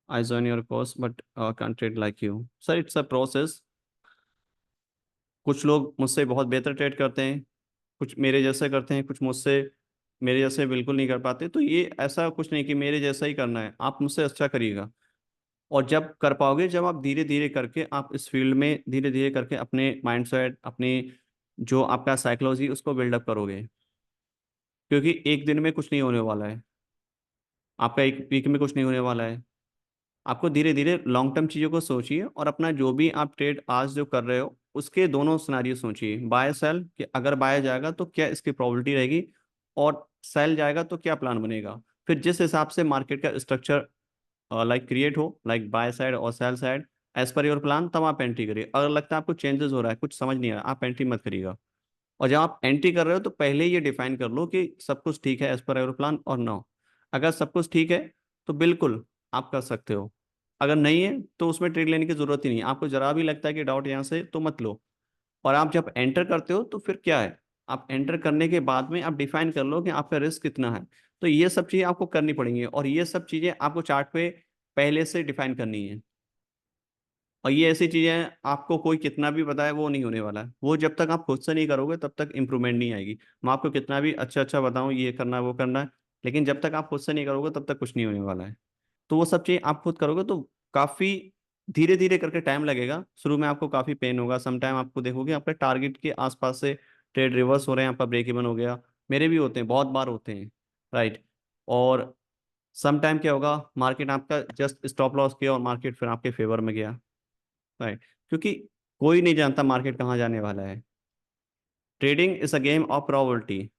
I join your course but can trade like you. Sir, it's a process. कुछ लोग मुझसे बहुत बेहतर ट्रेड करते हैं, कुछ मेरे जैसे करते हैं, कुछ मुझसे मेरे जैसे बिल्कुल नहीं कर पाते। तो ये ऐसा कुछ नहीं कि मेरे जैसा ही करना है, आप मुझसे अच्छा करिएगा। और जब कर पाओगे, जब आप धीरे धीरे करके आप इस फील्ड में धीरे धीरे करके अपने माइंडसेट, अपने जो आपका साइकोलॉजी उसको बिल्डअप करोगे, क्योंकि एक दिन में कुछ नहीं होने वाला है, आपका एक वीक में कुछ नहीं होने वाला है। आपको धीरे धीरे लॉन्ग टर्म चीज़ों को सोचिए, और अपना जो भी आप ट्रेड आज जो कर रहे हो उसके दोनों सिनारियो सोचिए, बाय सेल, कि अगर बाय जाएगा तो क्या इसकी प्रोबेबिलिटी रहेगी, और सेल जाएगा तो क्या प्लान बनेगा। फिर जिस हिसाब से मार्केट का स्ट्रक्चर लाइक क्रिएट हो, लाइक बाय साइड और sell side, as per your plan, तब आप एंट्री करिए। अगर लगता है आपको चेंजेस हो रहा है, कुछ समझ नहीं आ रहा, आप एंट्री मत करिएगा। और जब आप एंट्री कर रहे हो तो पहले ये डिफाइन कर लो कि सब कुछ ठीक है एज पर योर प्लान और नो। अगर सब कुछ ठीक है तो बिल्कुल आप कर सकते हो, अगर नहीं है तो उसमें ट्रेड लेने की जरूरत ही नहीं। आपको जरा भी लगता है कि डाउट यहाँ से, तो मत लो। और आप जब एंटर करते हो तो फिर क्या है, आप एंटर करने के बाद में आप डिफाइन कर लो कि आपका रिस्क कितना है। तो ये सब चीज़ें आपको करनी पड़ेंगी, और ये सब चीज़ें आपको चार्ट पे पहले से डिफाइन करनी है। और ये ऐसी चीजें हैं, आपको कोई कितना भी बताए वो नहीं होने वाला है, वो जब तक आप खुद से नहीं करोगे तब तक इंप्रूवमेंट नहीं आएगी। मैं आपको कितना भी अच्छा अच्छा बताऊं ये करना है वो करना है, लेकिन जब तक आप खुद से नहीं करोगे तब तक कुछ नहीं होने वाला है। तो वो सब चीज़ आप खुद करोगे तो काफ़ी धीरे धीरे करके टाइम लगेगा, शुरू में आपको काफ़ी पेन होगा, सम टाइम आपको देखोगे आपके टारगेट के आसपास से ट्रेड रिवर्स हो रहे हैं, आपका ब्रेक इवन हो गया। मेरे भी होते हैं, बहुत बार होते हैं। राइट। और सम टाइम क्या होगा, मार्केट आपका जस्ट स्टॉप लॉस किया और मार्केट फिर आपके फेवर में गया। राइट। क्योंकि कोई नहीं जानता मार्केट कहाँ जाने वाला है। Trading is a game of probability.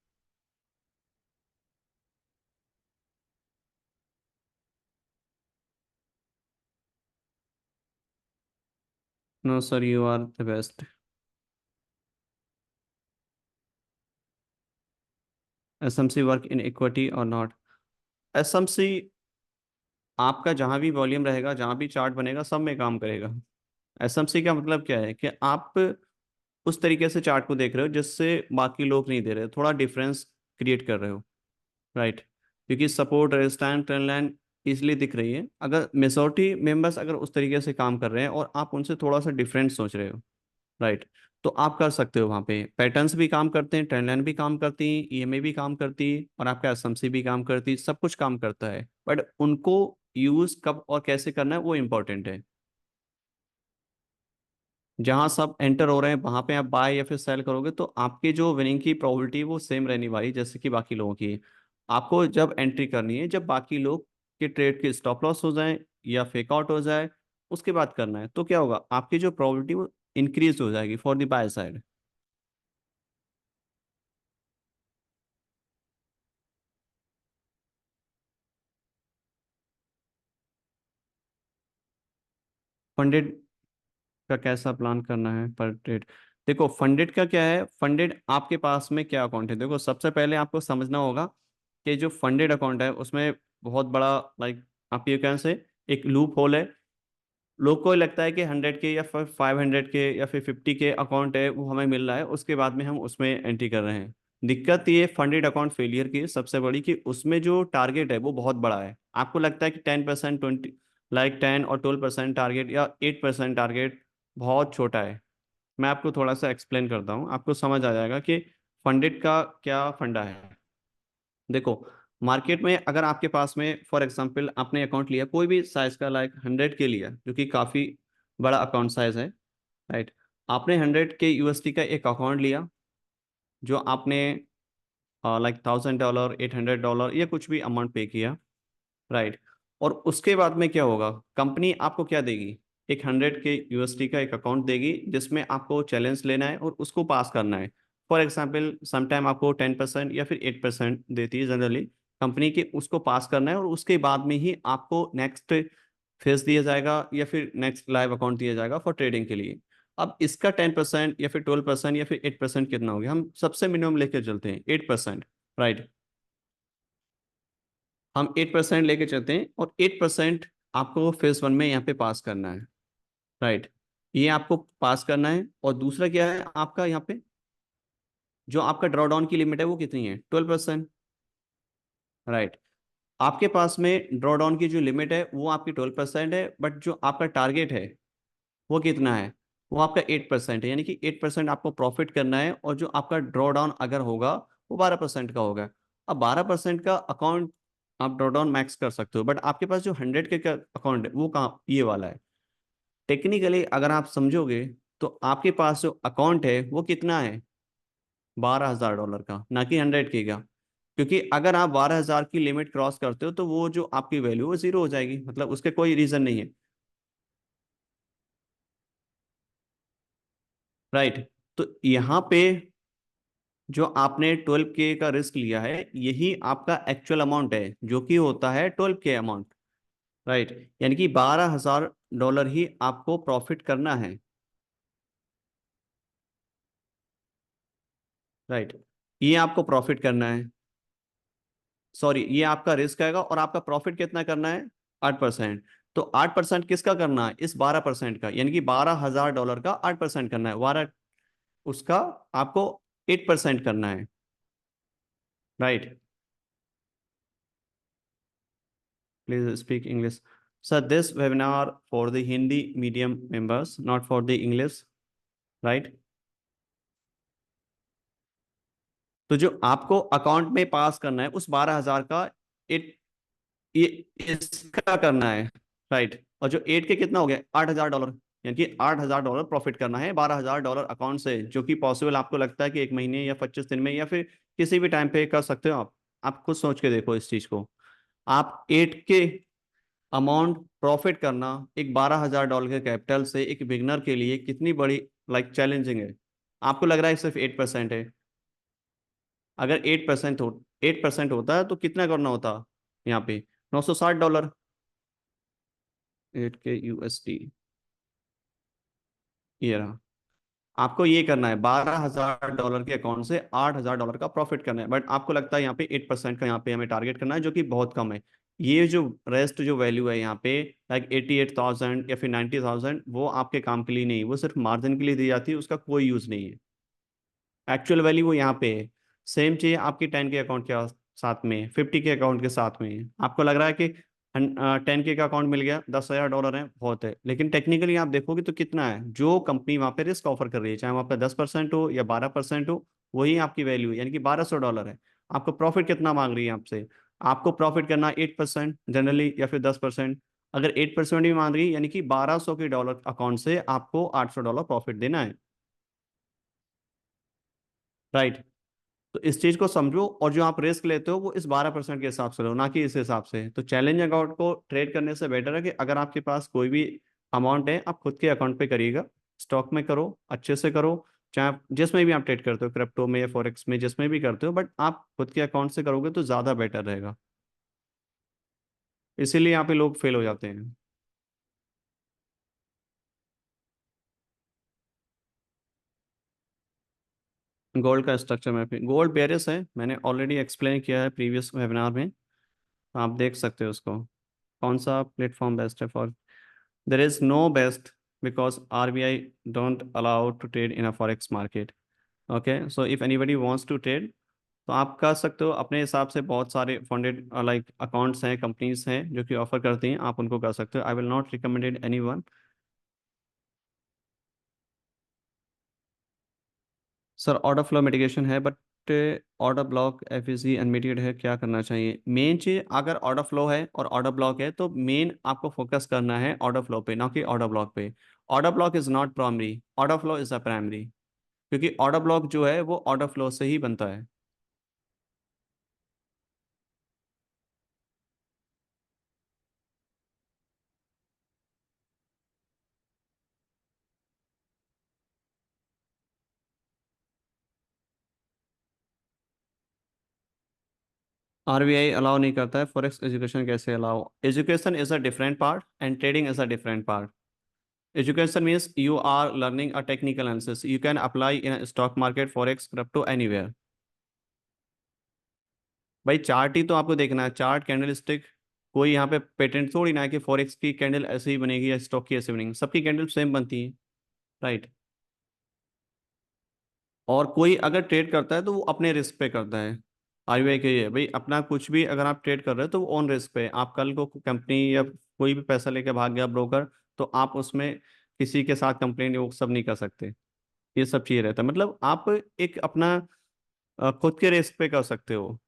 No sir, you are the best. SMC work in equity और नॉट? एसएमसी आपका जहां भी वॉल्यूम रहेगा, जहां भी चार्ट बनेगा, सब में काम करेगा। एसएमसी का मतलब क्या है कि आप उस तरीके से चार्ट को देख रहे हो जिससे बाकी लोग नहीं दे रहे, थोड़ा डिफरेंस क्रिएट कर रहे हो। राइट। क्योंकि support, resistance, trend line easily दिख रही है, अगर मेजोरिटी मेंबर्स अगर उस तरीके से काम कर रहे हैं और आप उनसे थोड़ा सा डिफरेंट सोच रहे हो, राइट, तो आप कर सकते हो। वहाँ पे पैटर्न्स भी काम करते हैं, ट्रेंड लाइन भी काम करती है, ईएमए भी काम करती है, और आपका एसएमसी भी काम करती है, सब कुछ काम करता है, बट उनको यूज कब और कैसे करना है वो इम्पोर्टेंट है। जहां सब एंटर हो रहे हैं वहां पे आप बाय या फिर सेल करोगे तो आपकी जो विनिंग की प्रोबेबिलिटी वो सेम रहने वाली जैसे कि बाकी लोगों की है। आपको जब एंट्री करनी है जब बाकी लोग के ट्रेड के स्टॉप लॉस हो जाए या फेक आउट हो जाए, उसके बाद करना है। तो क्या होगा, आपकी जो प्रोबेबिलिटी वो इंक्रीज हो जाएगी for the by side. Funded का कैसा प्लान करना है पर ट्रेड? देखो फंडेड का क्या है, फंडेड आपके पास में क्या अकाउंट है। देखो सबसे पहले आपको समझना होगा कि जो फंडेड अकाउंट है उसमें बहुत बड़ा, लाइक आप ये कहें से, एक लूप होल है। लोग को लगता है कि 100 के या फिर 500 के या फिर 50 के अकाउंट है वो हमें मिल रहा है, उसके बाद में हम उसमें एंट्री कर रहे हैं। दिक्कत ये फंडेड अकाउंट फेलियर की सबसे बड़ी कि उसमें जो टारगेट है वो बहुत बड़ा है। आपको लगता है कि 10%, 20, लाइक 10 और 12% टारगेट या 8% टारगेट बहुत छोटा है। मैं आपको थोड़ा सा एक्सप्लेन करता हूँ, आपको समझ आ जाएगा कि फंडेड का क्या फंडा है। देखो मार्केट में अगर आपके पास में फॉर एग्जांपल आपने अकाउंट लिया कोई भी साइज का, लाइक 100 के लिया जो कि काफ़ी बड़ा अकाउंट साइज है, राइट। आपने 100 के USD का एक अकाउंट लिया जो आपने लाइक $1000, $800 या कुछ भी अमाउंट पे किया, राइट। और उसके बाद में क्या होगा, कंपनी आपको क्या देगी, एक 100 के USD का एक अकाउंट देगी जिसमें आपको चैलेंज लेना है और उसको पास करना है। फॉर एग्जाम्पल समटाइम आपको 10% या फिर 8% देती है जनरली कंपनी की, उसको पास करना है और उसके बाद में ही आपको नेक्स्ट फेज दिया जाएगा या फिर नेक्स्ट लाइव अकाउंट दिया जाएगा फॉर ट्रेडिंग के लिए। अब इसका 10% या फिर 12% या फिर 8% कितना हो गया, हम सबसे मिनिमम लेके चलते हैं 8%, राइट। हम 8% लेके चलते हैं और 8% आपको फेज वन में यहाँ पे पास करना है, राइट। ये आपको पास करना है। और दूसरा क्या है आपका यहाँ पे, जो आपका ड्रॉ डाउन की लिमिट है वो कितनी है, 12%, राइट। आपके पास में ड्रॉ डाउन की जो लिमिट है वो आपकी 12% है, बट जो आपका टारगेट है वो कितना है, वो आपका 8% है। यानी कि 8% आपको प्रॉफिट करना है और जो आपका ड्रॉ डाउन अगर होगा वो 12% का होगा। अब 12% का अकाउंट आप ड्रॉ डाउन मैक्स कर सकते हो, बट आपके पास जो 100 के का अकाउंट है वो कहाँ, ये वाला है। टेक्निकली अगर आप समझोगे तो आपके पास जो अकाउंट है वो कितना है, $12,000 का, ना कि 100 के का। क्योंकि अगर आप 12,000 की लिमिट क्रॉस करते हो तो वो जो आपकी वैल्यू वो जीरो हो जाएगी, मतलब उसके कोई रीजन नहीं है, राइट। तो यहाँ पे जो आपने 12K का रिस्क लिया है यही आपका एक्चुअल अमाउंट है जो कि होता है 12K अमाउंट, राइट। यानी कि $12,000 ही आपको प्रॉफिट करना है, राइट। ये आपको प्रॉफिट करना है, सॉरी ये आपका रिस्क आएगा और आपका प्रॉफिट कितना करना है, 8%। तो 8% किसका करना है, इस 12% का, यानी कि $12,000 का 8% करना है, 12 उसका आपको 8% करना है, right. Please speak English. Sir this webinar for the Hindi medium members not for the English, right. तो जो आपको अकाउंट में पास करना है उस 12,000 का एट, ये इसका करना है, राइट। और जो 8 के कितना हो गया, $8,000, यानी कि $8,000 प्रॉफिट करना है $12,000 अकाउंट से, जो कि पॉसिबल आपको लगता है कि एक महीने या 25 दिन में या फिर किसी भी टाइम पे कर सकते हो आप खुद सोच के देखो इस चीज को। आप 8 के अमाउंट प्रॉफिट करना एक $12,000 के कैपिटल से एक बिगनर के लिए कितनी बड़ी, लाइक चैलेंजिंग है। आपको लग रहा है सिर्फ 8% है, अगर 8% होता है तो कितना करना होता यहाँ पे, $960। 8 के USD, ये रहा। आपको ये करना है $12,000 के अकाउंट से $8,000 का प्रॉफिट करना है, बट आपको लगता है यहाँ पे 8% का यहाँ पे हमें टारगेट करना है जो कि बहुत कम है। ये जो रेस्ट जो वैल्यू है यहाँ पे, लाइक 88,000 या फिर 90,000, वो आपके काम के लिए नहीं, वो सिर्फ मार्जिन के लिए दी जाती है, उसका कोई यूज नहीं है। एक्चुअल वैल्यू वो यहाँ पे है। सेम चाहिए आपकी 10 के अकाउंट के साथ में, 50 के अकाउंट के साथ में। आपको लग रहा है कि 10 के का अकाउंट मिल गया, $10,000 है, बहुत है, लेकिन टेक्निकली आप देखोगे तो कितना है जो कंपनी वहाँ पे रिस्क ऑफर कर रही है, चाहे वहाँ पे 10% हो या 12% हो, वही आपकी वैल्यू है, यानी कि $1,200 है। आपको प्रॉफिट कितना मांग रही है आपसे, आपको प्रॉफिट करना 8% जनरली या फिर 10%। अगर 8% भी मान रही, यानी कि 1200 के डॉलर अकाउंट से आपको $800 प्रॉफिट देना है। राइट। तो इस चीज को समझो, और जो आप रिस्क लेते हो वो इस 12% के हिसाब से लो, ना कि इस हिसाब से। तो चैलेंज अकाउंट को ट्रेड करने से बेटर है कि अगर आपके पास कोई भी अमाउंट है, आप खुद के अकाउंट पे करिएगा। स्टॉक में करो, अच्छे से करो, चाहे जिसमें भी आप ट्रेड करते हो, क्रिप्टो में या फॉरेक्स में, जिसमें भी करते हो, बट आप खुद के अकाउंट से करोगे तो ज़्यादा बेटर रहेगा। इसीलिए यहाँ पे लोग फेल हो जाते हैं। गोल्ड का स्ट्रक्चर में, गोल्ड बेरिस है, मैंने ऑलरेडी एक्सप्लेन किया है प्रीवियस वेबिनार में, तो आप देख सकते हो उसको। कौन सा प्लेटफॉर्म बेस्ट है for? There is no best because RBI don't allow to trade in a forex market. Okay, so if anybody wants to trade, तो आप कर सकते हो अपने हिसाब से। बहुत सारे फंडेड लाइक अकाउंट्स हैं, कंपनीज हैं जो कि ऑफर करती हैं, आप उनको कर सकते हो। I will not recommended any one. Sir order flow mitigation है, but order block FEC unmitigate है, क्या करना चाहिए? मेन चीज, अगर ऑर्डर फ्लो है और ऑर्डर ब्लॉक है तो मेन आपको फोकस करना है ऑर्डर फ्लो पे, ना कि ऑर्डर ब्लॉक पे। Order block is not primary, order flow is a primary, क्योंकि ऑर्डर ब्लॉक जो है वो ऑर्डर फ्लो से ही बनता है। आरबीआई अलाउ नहीं करता है फॉरेक्स एजुकेशन, कैसे allow? Education is a different part and trading is a different part. Education means you are learning a technical analysis, you can apply in a stock market, forex, crypto, anywhere। भाई chart ही तो आपको देखना है, chart, candle stick. कोई यहाँ पे patent थोड़ी ना है कि फॉरेक्स की कैंडल ऐसे ही बनेगी या स्टॉक की ऐसे बनेगी, सबकी कैंडल सेम बनती है। राइट। और कोई अगर ट्रेड करता है तो वो अपने रिस्क पे करता है। आरबीआई के ये है, भाई अपना कुछ भी अगर आप ट्रेड कर रहे हो तो वो ऑन रिस्क पे है। आप कल को कंपनी या कोई भी पैसा लेके भाग गया ब्रोकर, तो आप उसमें किसी के साथ कंप्लेन वो सब नहीं कर सकते। ये सब चीज़ रहता है, मतलब आप एक अपना खुद के रिस्क पे कर सकते हो।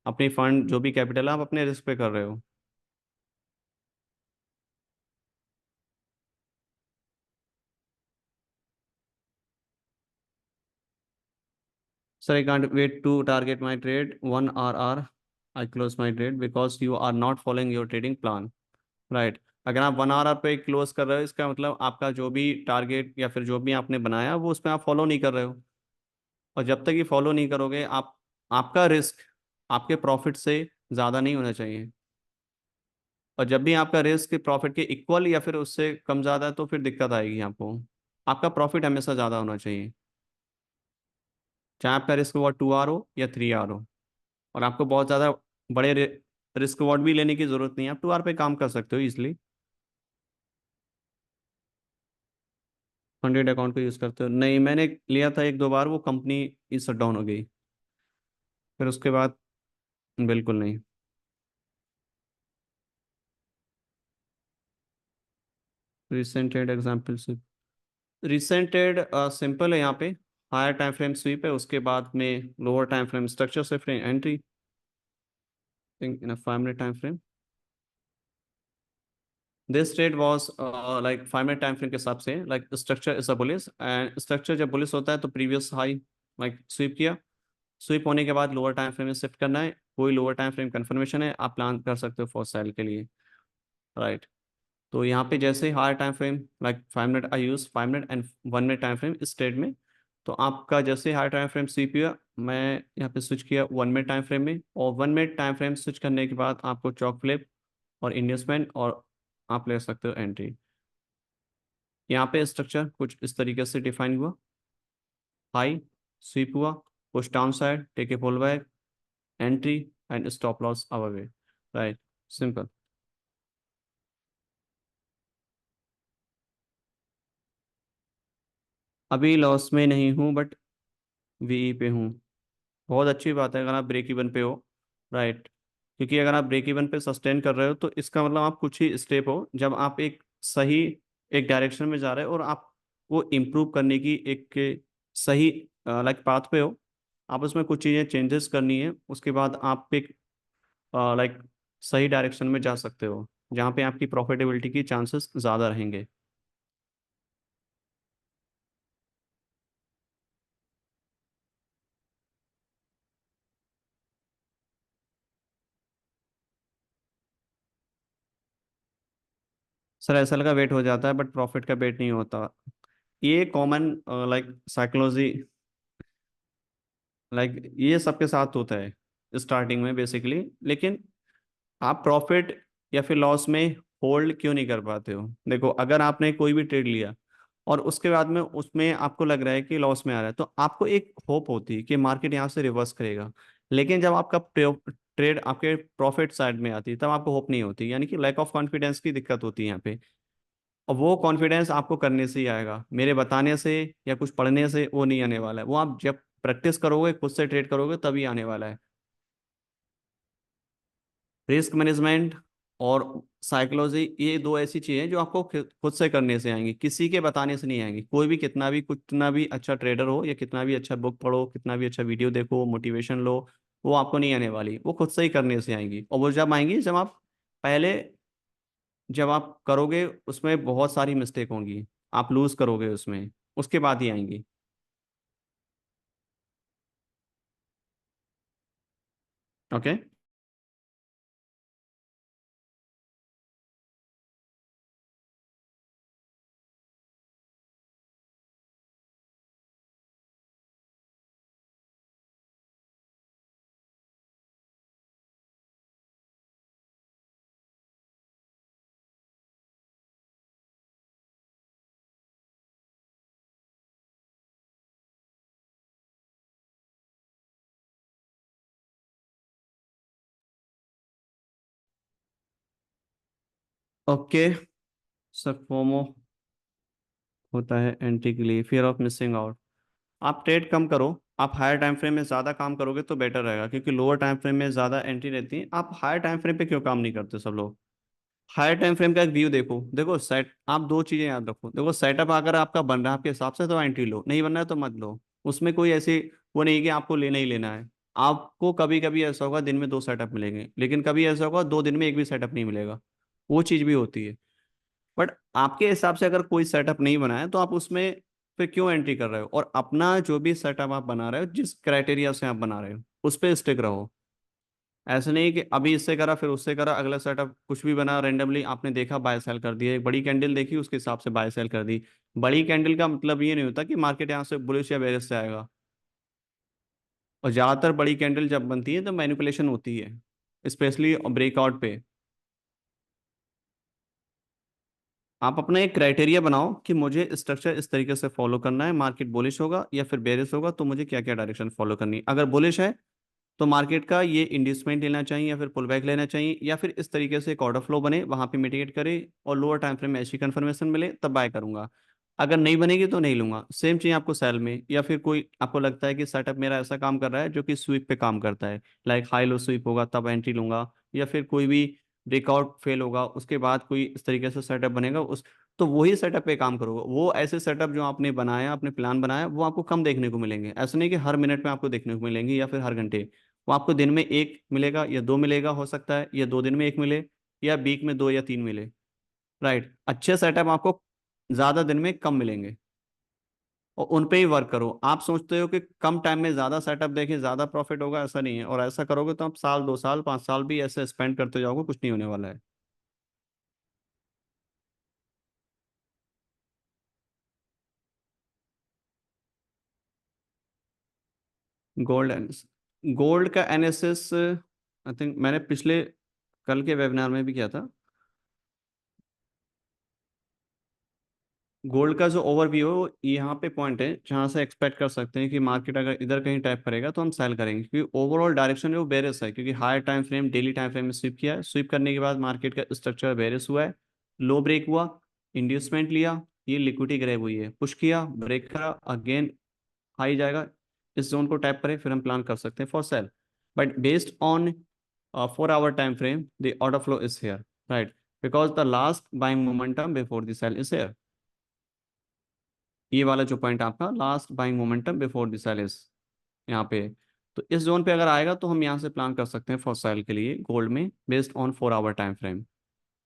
अपनी फंड जो भी कैपिटल है आप अपने रिस्क पे कर रहे हो। Sir I can't wait to target my trade 1 RR, I close my trade because you are not following your trading plan. Right. अगर आप 1 RR पे क्लोज कर रहे हो, इसका मतलब आपका जो भी टारगेट या फिर जो भी आपने बनाया वो उसमें आप फॉलो नहीं कर रहे हो। और जब तक ये फॉलो नहीं करोगे आप, आपका रिस्क आपके प्रॉफिट से ज़्यादा नहीं होना चाहिए। और जब भी आपका रिस्क प्रॉफिट के इक्वल या फिर उससे कम ज़्यादा है तो फिर दिक्कत आएगी आपको। आपका प्रॉफिट हमेशा ज़्यादा होना चाहिए, चाहे आपका रिस्क रिवॉर्ड 2R हो या 3R हो। और आपको बहुत ज़्यादा बड़े रिस्क रिवॉर्ड भी लेने की ज़रूरत नहीं है, आप 2R पे काम कर सकते हो इजिली। 100 अकाउंट को यूज़ करते हो? नहीं, मैंने लिया था एक दो बार, वो कंपनी शट डाउन हो गई, फिर उसके बाद बिल्कुल नहीं। रिसेंटेड एग्जाम्पल से, रिसेंटेड सिंपल है यहाँ पे। हायर टाइम फ्रेम स्वीप है, उसके बाद में लोअर टाइम फ्रेम स्ट्रक्चर से frame entry in a 5 minute time frame. This trade was like 5 minute time frame के हिसाब से, like structure is a bullish, and structure जब बुलिश होता है तो प्रीवियस हाई लाइक स्वीप किया, स्वीप होने के बाद लोअर टाइम फ्रेम में शिफ्ट करना है। कोई लोअर टाइम फ्रेम कंफर्मेशन है आप प्लान कर सकते हो फॉर सेल के लिए। राइट। तो यहाँ पे जैसे higher time frame like 5 minute, I use 5 minute and 1 minute time frame इस ट्रेड में। तो आपका जैसे हायर टाइम फ्रेम स्वीप किया, मैं यहाँ पे स्विच किया 1 मिनट टाइम फ्रेम में, और 1 मिनट टाइम फ्रेम स्विच करने के बाद आपको चॉक फ्लिप और इंडियसमेंट, और आप ले सकते हो एंट्री। यहाँ पे स्ट्रक्चर कुछ इस तरीके से डिफाइन हुआ। हाई स्वीप हुआ, push down side, take a pull back, entry and stop loss our way. Right. Simple. अभी लॉस में नहीं हूँ, बट वीई पे हूँ। बहुत अच्छी बात है अगर आप ब्रेक इवन पे हो। राइट। क्योंकि अगर आप ब्रेक इवन पे सस्टेन कर रहे हो तो इसका मतलब आप कुछ ही स्टेप हो, जब आप एक सही एक डायरेक्शन में जा रहे हो और आप वो इम्प्रूव करने की एक सही लाइक पाथ पे हो। आप उसमें कुछ चीज़ें चेंजेस करनी है, उसके बाद आप एक लाइक सही डायरेक्शन में जा सकते हो। जहाँ पे आपकी प्रॉफिटेबिलिटी की चांसेस ज़्यादा रहेंगे। सर एसएल का वेट हो जाता है बट प्रॉफिट का वेट नहीं होता। ये कॉमन लाइक साइकोलॉजी, लाइक ये सबके साथ होता है स्टार्टिंग में बेसिकली। लेकिन आप प्रॉफिट या फिर लॉस में होल्ड क्यों नहीं कर पाते हो? देखो, अगर आपने कोई भी ट्रेड लिया और उसके बाद में उसमें आपको लग रहा है कि लॉस में आ रहा है, तो आपको एक होप होती है कि मार्केट यहाँ से रिवर्स करेगा। लेकिन जब आपका ट्रेड आपके प्रॉफिट साइड में आती है तब आपको होप नहीं होती, यानी कि लैक ऑफ कॉन्फिडेंस की दिक्कत होती है यहाँ पे। और वो कॉन्फिडेंस आपको करने से ही आएगा, मेरे बताने से या कुछ पढ़ने से वो नहीं आने वाला है। वो आप जब प्रैक्टिस करोगे, खुद से ट्रेड करोगे, तभी आने वाला है। रिस्क मैनेजमेंट और साइकोलॉजी, ये दो ऐसी चीजें जो आपको खुद से करने से आएंगी, किसी के बताने से नहीं आएंगी। कोई भी कितना भी अच्छा ट्रेडर हो या कितना भी अच्छा बुक पढ़ो, कितना भी अच्छा वीडियो देखो, मोटिवेशन लो, वो आपको नहीं आने वाली। वो खुद से ही करने से आएंगी। और वो जब आएंगी, पहले जब आप करोगे उसमें बहुत सारी मिस्टेक होंगी, आप लूज करोगे उसमें, उसके बाद ही आएंगी। ओके। ओके सर, फोमो होता है एंट्री के लिए, फियर ऑफ मिसिंग आउट। आप ट्रेड कम करो, आप हायर टाइम फ्रेम में ज़्यादा काम करोगे तो बेटर रहेगा, क्योंकि लोअर टाइम फ्रेम में ज़्यादा एंट्री रहती है। आप हायर टाइम फ्रेम पे क्यों काम नहीं करते सब लोग? हायर टाइम फ्रेम का एक व्यू देखो, देखो सेट, आप दो चीज़ें याद रखो। देखो, सेटअप अगर आपका बन रहा है आपके हिसाब से तो एंट्री लो, नहीं बन रहा है तो मत लो। उसमें कोई ऐसी वो नहीं है कि आपको लेना ही लेना है। आपको कभी कभी ऐसा होगा दिन में दो सेटअप मिलेंगे, लेकिन कभी ऐसा होगा 2 दिन में एक भी सेटअप नहीं मिलेगा। वो चीज़ भी होती है। बट आपके हिसाब से अगर कोई सेटअप नहीं बना है तो आप उसमें फिर क्यों एंट्री कर रहे हो? और अपना जो भी सेटअप आप बना रहे हो, जिस क्राइटेरिया से आप बना रहे हो, उस पर स्टिक रहो। ऐसा नहीं कि अभी इससे करा फिर उससे करा, अगला सेटअप कुछ भी बना रेंडमली, आपने देखा बाय सेल कर दिया, एक बड़ी कैंडल देखी उसके हिसाब से बाय सेल कर दी। बड़ी कैंडल का मतलब ये नहीं होता कि मार्केट यहाँ से बुलिश या बेरिश से आएगा। और ज़्यादातर बड़ी कैंडल जब बनती है तो मैनिपुलेशन होती है, स्पेशली ब्रेकआउट पे। आप अपना एक क्राइटेरिया बनाओ कि मुझे स्ट्रक्चर इस तरीके से फॉलो करना है, मार्केट बुलिश होगा या फिर बेरिश होगा तो मुझे क्या क्या डायरेक्शन फॉलो करनी है। अगर बुलिश है तो मार्केट का ये इंड्यूसमेंट लेना चाहिए या फिर पुल बैक लेना चाहिए, या फिर इस तरीके से एक ऑर्डर फ्लो बने वहां पे मिटिगेट करे और लोअर टाइम फ्रेम में ऐसी कंफर्मेशन मिले तब बाय करूंगा। अगर नहीं बनेगी तो नहीं लूंगा। सेम चाहिए आपको सेल में, या फिर कोई आपको लगता है कि सेटअप मेरा ऐसा काम कर रहा है जो कि स्वीप पे काम करता है, लाइक हाई लो स्वीप होगा तब एंट्री लूंगा, या फिर कोई भी ब्रेकआउट फेल होगा उसके बाद कोई इस तरीके से सेटअप बनेगा उस, तो वही सेटअप पे काम करोगे। वो ऐसे सेटअप जो आपने बनाया, अपने प्लान बनाया, वो आपको कम देखने को मिलेंगे। ऐसा नहीं कि हर मिनट में आपको देखने को मिलेंगे या फिर हर घंटे। वो आपको दिन में एक मिलेगा या दो मिलेगा, हो सकता है या 2 दिन में एक मिले, या वीक में 2 या 3 मिले। राइट, अच्छे सेटअप आपको ज्यादा दिन में कम मिलेंगे और उन पे ही वर्क करो। आप सोचते हो कि कम टाइम में ज्यादा सेटअप देखें ज्यादा प्रॉफिट होगा, ऐसा नहीं है। और ऐसा करोगे तो आप साल 2 साल 5 साल भी ऐसे स्पेंड करते जाओगे, कुछ नहीं होने वाला है। गोल्ड गोल्ड का एनालिसिस आई थिंक मैंने पिछले कल के वेबिनार में भी किया था। गोल्ड का जो ओवरव्यू है वो यहाँ पे पॉइंट है जहाँ से एक्सपेक्ट कर सकते हैं कि मार्केट अगर इधर कहीं टैप करेगा तो हम सेल करेंगे, क्योंकि ओवरऑल डायरेक्शन है वो बेरिश है। क्योंकि higher time frame, daily time frame में स्विप किया है, स्विप करने के बाद मार्केट का स्ट्रक्चर बेरिश हुआ है, लो ब्रेक हुआ, इंड्यूसमेंट लिया, ये लिक्विडिटी ग्रैब हुई है, पुश किया, ब्रेक करा, अगेन हाई जाएगा, इस जोन को टैप करें, फिर हम प्लान कर सकते हैं for sell. But based on 4 hour time frame the order flow is here, right, because the last buying momentum before the sell is here. ये वाला जो पॉइंट आपका last buying momentum before the sell is यहाँ पे। तो इस zone पे अगर आएगा तो हम यहाँ से प्लान कर सकते हैं फॉर सेल के लिए गोल्ड में, based on 4 hour time frame.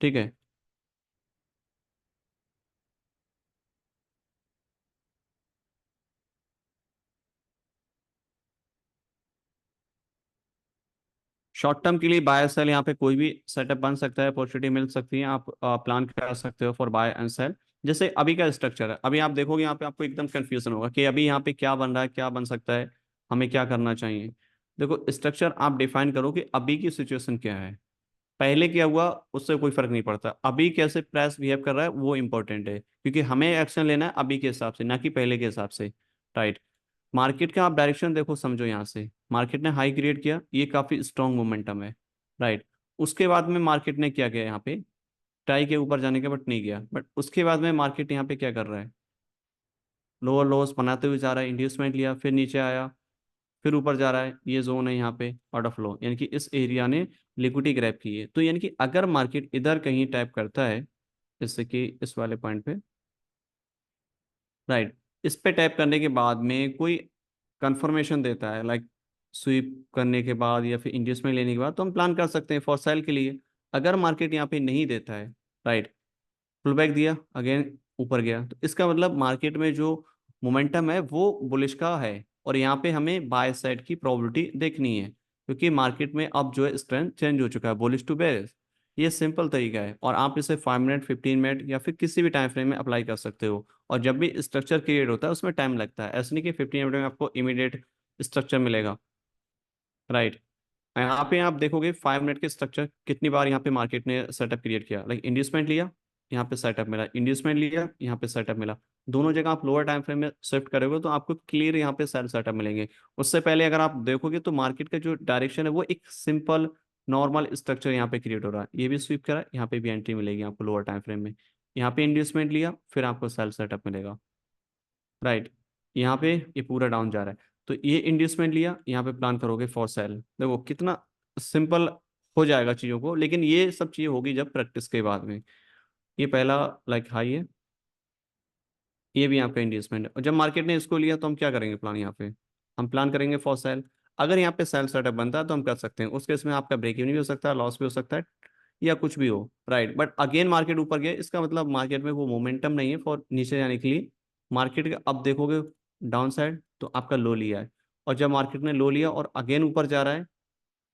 ठीक है। शॉर्ट टर्म के लिए बाय सेल यहाँ पे कोई भी सेटअप बन सकता है, अपॉर्चुनिटी मिल सकती है, आप प्लान कर सकते हो फॉर बाय एंड सेल। जैसे अभी का स्ट्रक्चर है, अभी आप देखोगे यहाँ पे आपको एकदम कंफ्यूजन होगा कि अभी यहाँ पे क्या बन रहा है, क्या बन सकता है, हमें क्या करना चाहिए। देखो, स्ट्रक्चर आप डिफाइन करो कि अभी की सिचुएशन क्या है। पहले क्या हुआ उससे कोई फर्क नहीं पड़ता, अभी कैसे प्राइस बिहेव कर रहा है वो इंपॉर्टेंट है, क्योंकि हमें एक्शन लेना है अभी के हिसाब से, ना कि पहले के हिसाब से। राइट। मार्केट का आप डायरेक्शन देखो, समझो यहाँ से मार्केट ने हाई क्रिएट किया, ये काफी स्ट्रॉन्ग मोमेंटम है। राइट। उसके बाद में मार्केट ने क्या किया यहाँ पे, ट्राई के ऊपर जाने के बट नहीं गया, बट उसके बाद में मार्केट यहाँ पे क्या कर रहा है, लोअर लोअर्स बनाते हुए जा रहा है, इंड्यूसमेंट लिया, फिर नीचे आया, फिर ऊपर जा रहा है। ये जोन है यहाँ पे आउट ऑफ लो, यानी कि इस एरिया ने लिक्विडिटी ग्रैब की है। तो यानी कि अगर मार्केट इधर कहीं टैप करता है, जैसे कि इस वाले पॉइंट पे, राइट, इस पे टैप करने के बाद में कोई कंफर्मेशन देता है, लाइक स्वीप करने के बाद या फिर इंड्यूसमेंट लेने के बाद, तो हम प्लान कर सकते हैं फॉर सेल के लिए। अगर मार्केट यहाँ पे नहीं देता है, राइट, पुल बैक दिया, अगेन ऊपर गया, तो इसका मतलब मार्केट में जो मोमेंटम है वो बुलिश का है, और यहाँ पे हमें बाय साइड की प्रोबेबिलिटी देखनी है, क्योंकि मार्केट में अब जो है स्ट्रेंथ चेंज हो चुका है, बुलिश टू बेयरिश। ये सिंपल तरीका है, और आप इसे 5 मिनट, 15 मिनट या फिर किसी भी टाइम फ्रेम में अप्लाई कर सकते हो। और जब भी स्ट्रक्चर क्रिएट होता है उसमें टाइम लगता है, ऐसा नहीं कि 15 मिनट में आपको इमीडिएट स्ट्रक्चर मिलेगा। राइट। यहाँ पे आप देखोगे 5 मिनट के स्ट्रक्चर कितनी बार यहाँ पे मार्केट ने सेटअप क्रिएट किया, लाइक इंड्यूसमेंट लिया, यहाँ पे सेटअप मिला, इंड्यूसमेंट लिया, यहाँ पे सेटअप मिला। दोनों जगह आप लोअर टाइम फ्रेम में शिफ्ट करोगे तो आपको क्लियर यहाँ पे सेल सेटअप मिलेंगे। उससे पहले अगर आप देखोगे तो मार्केट का जो डायरेक्शन है वो एक सिंपल नॉर्मल स्ट्रक्चर यहाँ पे क्रिएट हो रहा है, ये भी स्वीप करा, यहाँ पे भी एंट्री मिलेगी आपको लोअर टाइम फ्रेम में। यहाँ पे इंड्यूसमेंट लिया, फिर आपको सेल सेटअप मिलेगा। राइट। यहाँ पे ये पूरा डाउन जा रहा है, तो ये इंड्यूसमेंट लिया, यहाँ पे प्लान करोगे फॉर सेल। देखो कितना सिंपल हो जाएगा चीज़ों को, लेकिन ये सब चीज़ें होगी जब प्रैक्टिस के बाद में। ये पहला लाइक हाई है, ये भी आपका इंड्यूसमेंट है, और जब मार्केट ने इसको लिया तो हम क्या करेंगे प्लान यहाँ पे, हम प्लान करेंगे फॉर सेल। अगर यहाँ पे सेल सेटअप बनता है तो हम कर सकते हैं, उस केस में आपका ब्रेक इवन भी हो सकता है, लॉस भी हो सकता है, या कुछ भी हो। राइट। बट अगेन मार्केट ऊपर गया, इसका मतलब मार्केट में वो मोमेंटम नहीं है फॉर नीचे जाने के लिए। मार्केट का अब देखोगे डाउन साइड तो आपका लो लिया है, और जब मार्केट ने लो लिया और अगेन ऊपर जा रहा है,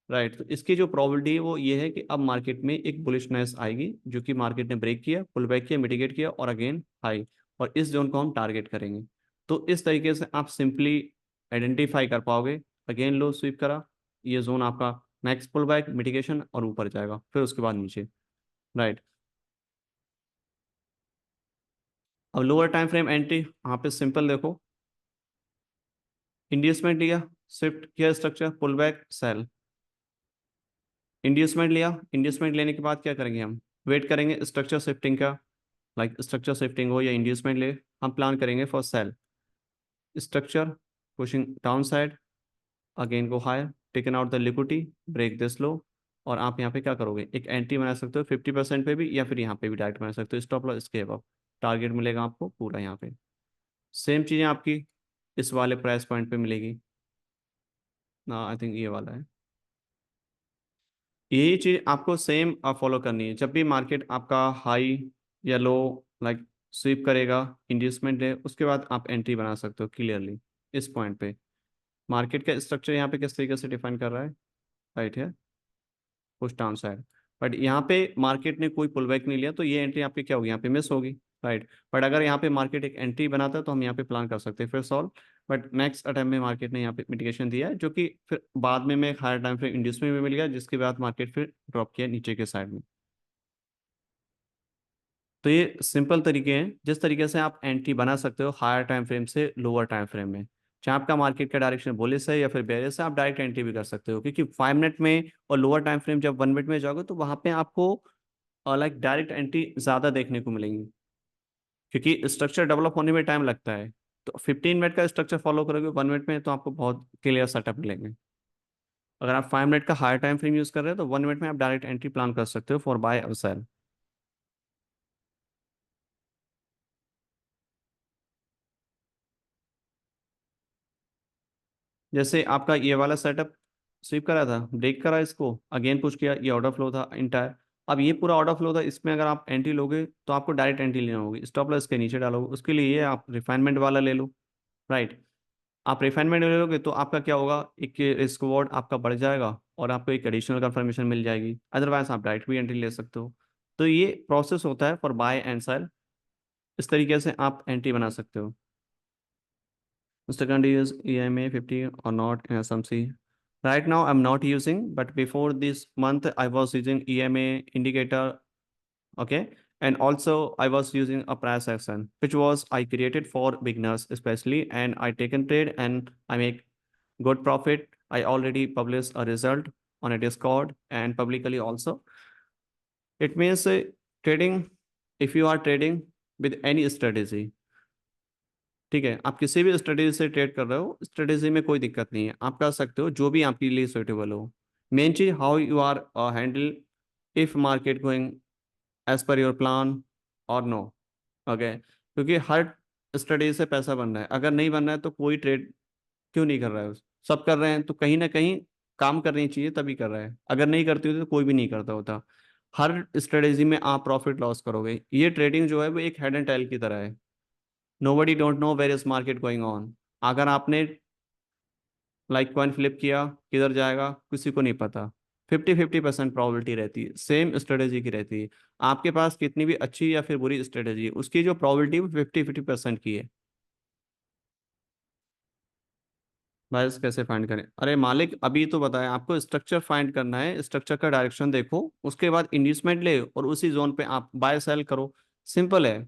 राइट, तो इसकी जो प्रोबेबिलिटी है वो ये है कि अब मार्केट में एक बुलिशनेस आएगी, जो कि मार्केट ने ब्रेक किया, पुल बैक किया, मिटिगेट किया, और अगेन हाई, और इस जोन को हम टारगेट करेंगे। तो इस तरीके से आप सिंपली आइडेंटिफाई कर पाओगे। अगेन लो स्वीप करा, ये जोन आपका नेक्स्ट पुल बैक, मिटिगेशन, और ऊपर जाएगा, फिर उसके बाद नीचे। राइट। अब लोअर टाइम फ्रेम एंट्री यहाँ पे सिंपल देखो, इंड्यूसमेंट लिया, स्विफ्ट किया structure, pull back, sell, inducement लिया, इंड्यूसमेंट लेने के बाद क्या करेंगे हम, वेट करेंगे स्ट्रक्चर शिफ्टिंग का, लाइक स्ट्रक्चर शिफ्टिंग हो या इंड्यूसमेंट ले, हम प्लान करेंगे for sell. Structure pushing down side, again go higher, taken out the liquidity, break this low, और आप यहाँ पे क्या करोगे, एक एंट्री बना सकते हो 50% पे भी, या फिर यहाँ पे भी डायरेक्ट बना सकते हो, स्टॉप लॉस इसके अबव, टारगेट मिलेगा आपको पूरा यहाँ पे। सेम चीज़ें आपकी इस वाले प्राइस पॉइंट पे मिलेगी ना, आई थिंक ये वाला है। यही चीज आपको सेम फॉलो करनी है, जब भी मार्केट आपका हाई या लो लाइक स्वीप करेगा, इंड्यूसमेंट है, उसके बाद आप एंट्री बना सकते हो क्लियरली इस पॉइंट पे। मार्केट का स्ट्रक्चर यहाँ पे किस तरीके से डिफाइन कर रहा है, राइट है, पुश डाउन साइड। बट यहाँ पे मार्केट ने कोई पुल बैक नहीं लिया, तो ये एंट्री आपकी क्या होगी, यहाँ पे मिस होगी। राइट। बट अगर यहाँ पे मार्केट एक एंट्री बनाता है तो हम यहाँ पे प्लान कर सकते हैं फिर सॉल्व। बट नेक्स्ट अटेम्प्ट में मार्केट ने यहाँ पे मिटिगेशन दिया है, जो कि फिर बाद में एक हायर टाइम फ्रेम इंड्यूसमेंट में मिल गया, जिसके बाद मार्केट फिर ड्रॉप किया नीचे के साइड में। तो ये सिंपल तरीके हैं जिस तरीके से आप एंट्री बना सकते हो हायर टाइम फ्रेम से लोअर टाइम फ्रेम में। चाहे आपका मार्केट का डायरेक्शन बुलिश है या फिर बेयरिश है, आप डायरेक्ट एंट्री भी कर सकते हो, क्योंकि 5 मिनट में और लोअर टाइम फ्रेम जब 1 मिनट में जाओगे तो वहां पे आपको लाइक डायरेक्ट एंट्री ज्यादा देखने को मिलेंगी, क्योंकि स्ट्रक्चर डेवलप होने में टाइम लगता है। तो 15 मिनट का स्ट्रक्चर फॉलो करोगे 1 मिनट में तो आपको बहुत क्लियर सेटअप मिलेंगे। अगर आप 5 मिनट का हायर टाइम फ्रेम यूज कर रहे हो तो 1 मिनट में आप डायरेक्ट एंट्री प्लान कर सकते हो फॉर बाय और सेल। जैसे आपका ये वाला सेटअप स्वीप करा था, ब्रेक करा इसको, अगेन पुश किया, ये ऑर्डर फ्लो था इंटायर, अब ये पूरा ऑर्डर फ्लो था, इसमें अगर आप एंट्री लोगे तो आपको डायरेक्ट एंट्री लेना होगी, स्टॉप लॉस के नीचे डालोगे, उसके लिए ये आप रिफाइनमेंट वाला ले लो। राइट। आप रिफाइनमेंट ले लोगे तो आपका क्या होगा, एक रिस्क रिवॉर्ड आपका बढ़ जाएगा और आपको एक एडिशनल कंफर्मेशन मिल जाएगी, अदरवाइज आप डायरेक्ट भी एंट्री ले सकते हो। तो ये प्रोसेस होता है फॉर बाय एंड सेल, इस तरीके से आप एंट्री बना सकते हो। Second is EMA 50 or not in SMC. Right now, I'm not using, but before this month, I was using EMA indicator. Okay. And also, I was using a price action, which was I created for beginners especially, and I taken trade and I make good profit. I already published a result on a Discord and publicly also. It means trading, if you are trading with any strategy, ठीक है, आप किसी भी strategy से trade कर रहे हो, strategy में कोई दिक्कत नहीं है, आप कर सकते हो जो भी आपके लिए सुटेबल हो। मेन चीज how you are handle if market going as per your plan और नो। ओके, क्योंकि हर स्ट्रेटेजी से पैसा बन रहा है, अगर नहीं बन रहा है तो कोई ट्रेड क्यों नहीं कर रहा है, सब कर रहे हैं तो कहीं ना कहीं काम करनी चाहिए तभी कर रहा है, अगर नहीं करती होती तो कोई भी नहीं करता होता। हर स्ट्रेटेजी में आप प्रॉफिट लॉस करोगे, ये ट्रेडिंग जो है वो एक हेड एंड टेल की तरह है। Nobody don't know where is market going on. अगर आपने लाइक कॉइन फ्लिप किया, किधर जाएगा किसी को नहीं पता। 50-50% प्रोबेबिलिटी रहती है, सेम स्ट्रेटेजी की रहती है। आपके पास कितनी भी अच्छी या फिर बुरी स्ट्रेटेजी है, उसकी जो प्रोबेबिलिटी वो 50-50% की है। बस कैसे फाइंड करें, अरे मालिक अभी तो बताया आपको, स्ट्रक्चर फाइंड करना है, स्ट्रक्चर का डायरेक्शन देखो, उसके बाद इंड्यूसमेंट ले और उसी जोन पे आप बाय सेल करो। सिंपल है।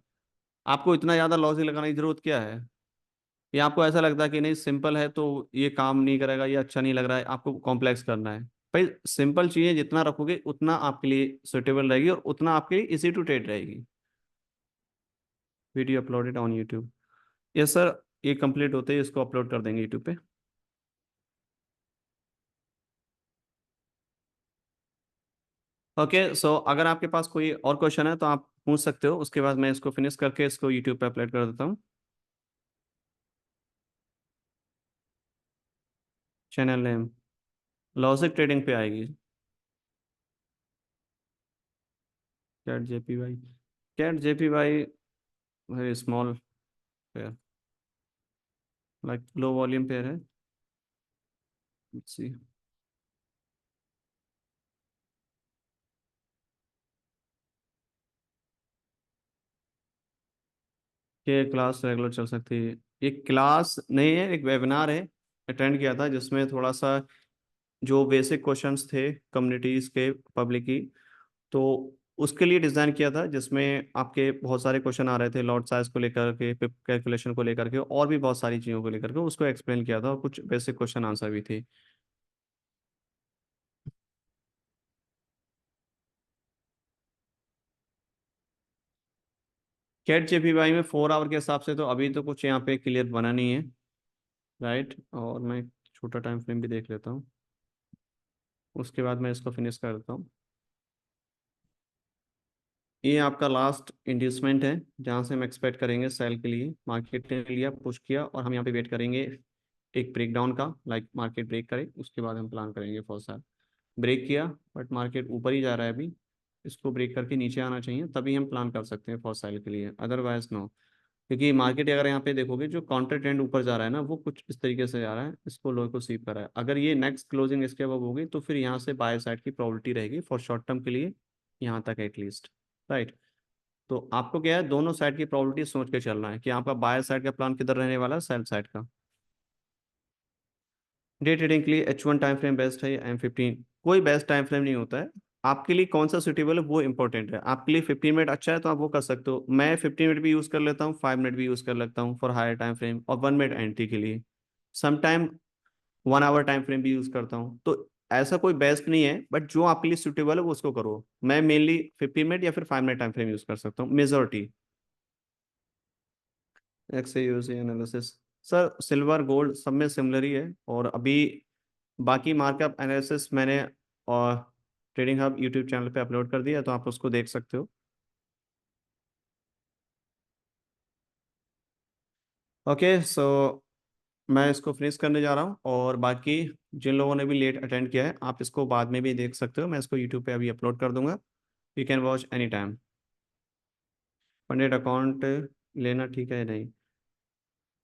आपको इतना ज़्यादा लॉजिक लगाने की जरूरत क्या है? या आपको ऐसा लगता है कि नहीं सिंपल है तो ये काम नहीं करेगा, ये अच्छा नहीं लग रहा है, आपको कॉम्प्लेक्स करना है? भाई सिंपल चीजें जितना रखोगे उतना आपके लिए सुटेबल रहेगी और उतना आपके लिए इजी टू ट्रेड रहेगी। Video uploaded on YouTube. Yes sir, ये कंप्लीट होते ही इसको अपलोड कर देंगे यूट्यूब पे। ओके सो अगर आपके पास कोई और क्वेश्चन है तो आप पूछ सकते हो, उसके बाद मैं इसको फिनिश करके इसको यूट्यूब पे अपलोड कर देता हूँ। चैनल नेम लॉजिक ट्रेडिंग पे आएगी। CAD JP Y, CAD JP Y very small pair, like low volume pair है। Let's see. ये क्लास रेगुलर चल सकती है? ये क्लास नहीं है, एक वेबिनार है, अटेंड किया था जिसमें थोड़ा सा जो बेसिक क्वेश्चंस थे कम्युनिटीज के, पब्लिक की, तो उसके लिए डिज़ाइन किया था, जिसमें आपके बहुत सारे क्वेश्चन आ रहे थे लॉट साइज को लेकर के, पिप कैलकुलेशन को लेकर के, और भी बहुत सारी चीज़ों को लेकर के उसको एक्सप्लेन किया था, और कुछ बेसिक क्वेश्चन आंसर भी थे। कैट जेपीवाई में 4 आवर के हिसाब से तो अभी तो कुछ यहाँ पे क्लियर बना नहीं है। राइट, और मैं छोटा टाइम फ्रेम भी देख लेता हूँ, उसके बाद मैं इसको फिनिश कर देता हूँ। ये आपका लास्ट इंड्यूसमेंट है, जहाँ से हम एक्सपेक्ट करेंगे सेल के लिए, मार्केट ने लिया पुश किया और हम यहाँ पे वेट करेंगे एक ब्रेकडाउन का, लाइक मार्केट ब्रेक करे उसके बाद हम प्लान करेंगे फॉर सेल। ब्रेक किया बट मार्केट ऊपर ही जा रहा है अभी, इसको ब्रेक करके नीचे आना चाहिए तभी हम प्लान कर सकते हैं फॉर सेल के लिए, अदरवाइज नो। क्योंकि मार्केट अगर यहाँ पे देखोगे जो काउंटर ट्रेंड ऊपर जा रहा है ना, वो कुछ इस तरीके से जा रहा है, इसको लो को सीप कर रहा है, अगर ये नेक्स्ट क्लोजिंग इसके अब होगी तो फिर यहाँ से बाय साइड की प्रोबेबिलिटी रहेगी फॉर शॉर्ट टर्म के लिए, यहाँ तक एटलीस्ट। राइट। तो आपको क्या है, दोनों साइड की प्रोबेबिलिटी सोच के चलना है कि आपका बायर साइड का प्लान किधर रहने वाला है, सेल साइड का। डे ट्रेडिंग के लिए H1 टाइम फ्रेम बेस्ट है या M15? कोई बेस्ट टाइम फ्रेम नहीं होता है, आपके लिए कौन सा सुटेबल है वो इंपॉर्टेंट है। आपके लिए 15 मिनट अच्छा है तो आप वो कर सकते हो, मैं 15 मिनट भी यूज़ कर लेता हूँ, 5 मिनट भी यूज़ कर लेता हूँ फॉर हायर टाइम फ्रेम, और 1 मिनट एंट्री के लिए। समटाइम 1 आवर टाइम फ्रेम भी यूज़ करता हूँ, तो ऐसा कोई बेस्ट नहीं है, बट जो आपके लिए सुटेबल है वो उसको करो। मैं मेनली 15 मिनट या फिर 5 मिनट टाइम फ्रेम यूज़ कर सकता हूँ majority. XUC analysis, sir silver gold सब में सिमिलर ही है, और अभी बाकी मार्कअप एनालिसिस मैंने और ट्रेडिंग हब यूट्यूब चैनल पे अपलोड कर दिया, तो आप उसको देख सकते हो। ओके सो मैं इसको फिनिश करने जा रहा हूँ, और बाकी जिन लोगों ने भी लेट अटेंड किया है आप इसको बाद में भी देख सकते हो, मैं इसको यूट्यूब पे अभी अपलोड कर दूंगा। You can watch any time. Funded account लेना ठीक है या नहीं?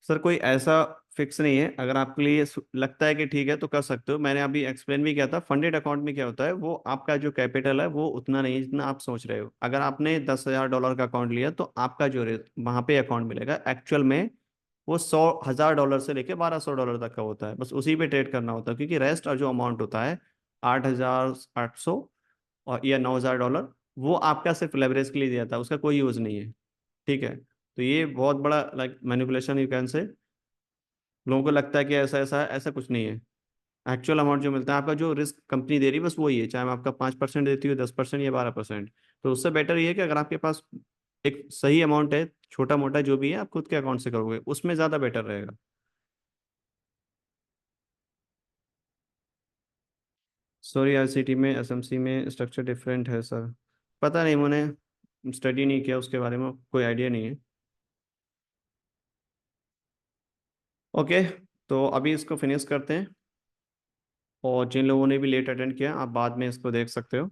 सर कोई ऐसा फिक्स नहीं है, अगर आपके लिए लगता है कि ठीक है तो कर सकते हो। मैंने अभी एक्सप्लेन भी किया था, फंडेड अकाउंट में क्या होता है, वो आपका जो कैपिटल है वो उतना नहीं है जितना आप सोच रहे हो। अगर आपने $10,000 का अकाउंट लिया तो आपका जो वहाँ पे अकाउंट मिलेगा एक्चुअल में वो 100,000 डॉलर से लेके $1,200 तक का होता है, बस उसी पे ट्रेड करना होता है। क्योंकि रेस्ट जो अमाउंट होता है 8,800 और या $9,000, वो आपका सिर्फ लेवरेज के लिए दिया था, उसका कोई यूज़ नहीं है। ठीक है, तो ये बहुत बड़ा like manipulation you can say. लोगों को लगता है कि ऐसा ऐसा है, ऐसा कुछ नहीं है। एक्चुअल अमाउंट जो मिलता है, आपका जो रिस्क कंपनी दे रही है बस वही है, चाहे मैं आपका 5% देती हूँ, 10% या 12%। तो उससे बेटर ये है कि अगर आपके पास एक सही अमाउंट है, छोटा मोटा जो भी है, आप खुद के अकाउंट से करोगे उसमें ज़्यादा बेटर रहेगा। सॉरी, आईसीटी में एसएमसी में स्ट्रक्चर डिफरेंट है सर। पता नहीं, मैंने स्टडी नहीं किया उसके बारे में, कोई आइडिया नहीं है। ओके, तो अभी इसको फिनिश करते हैं। और जिन लोगों ने भी लेट अटेंड किया, आप बाद में इसको देख सकते हो।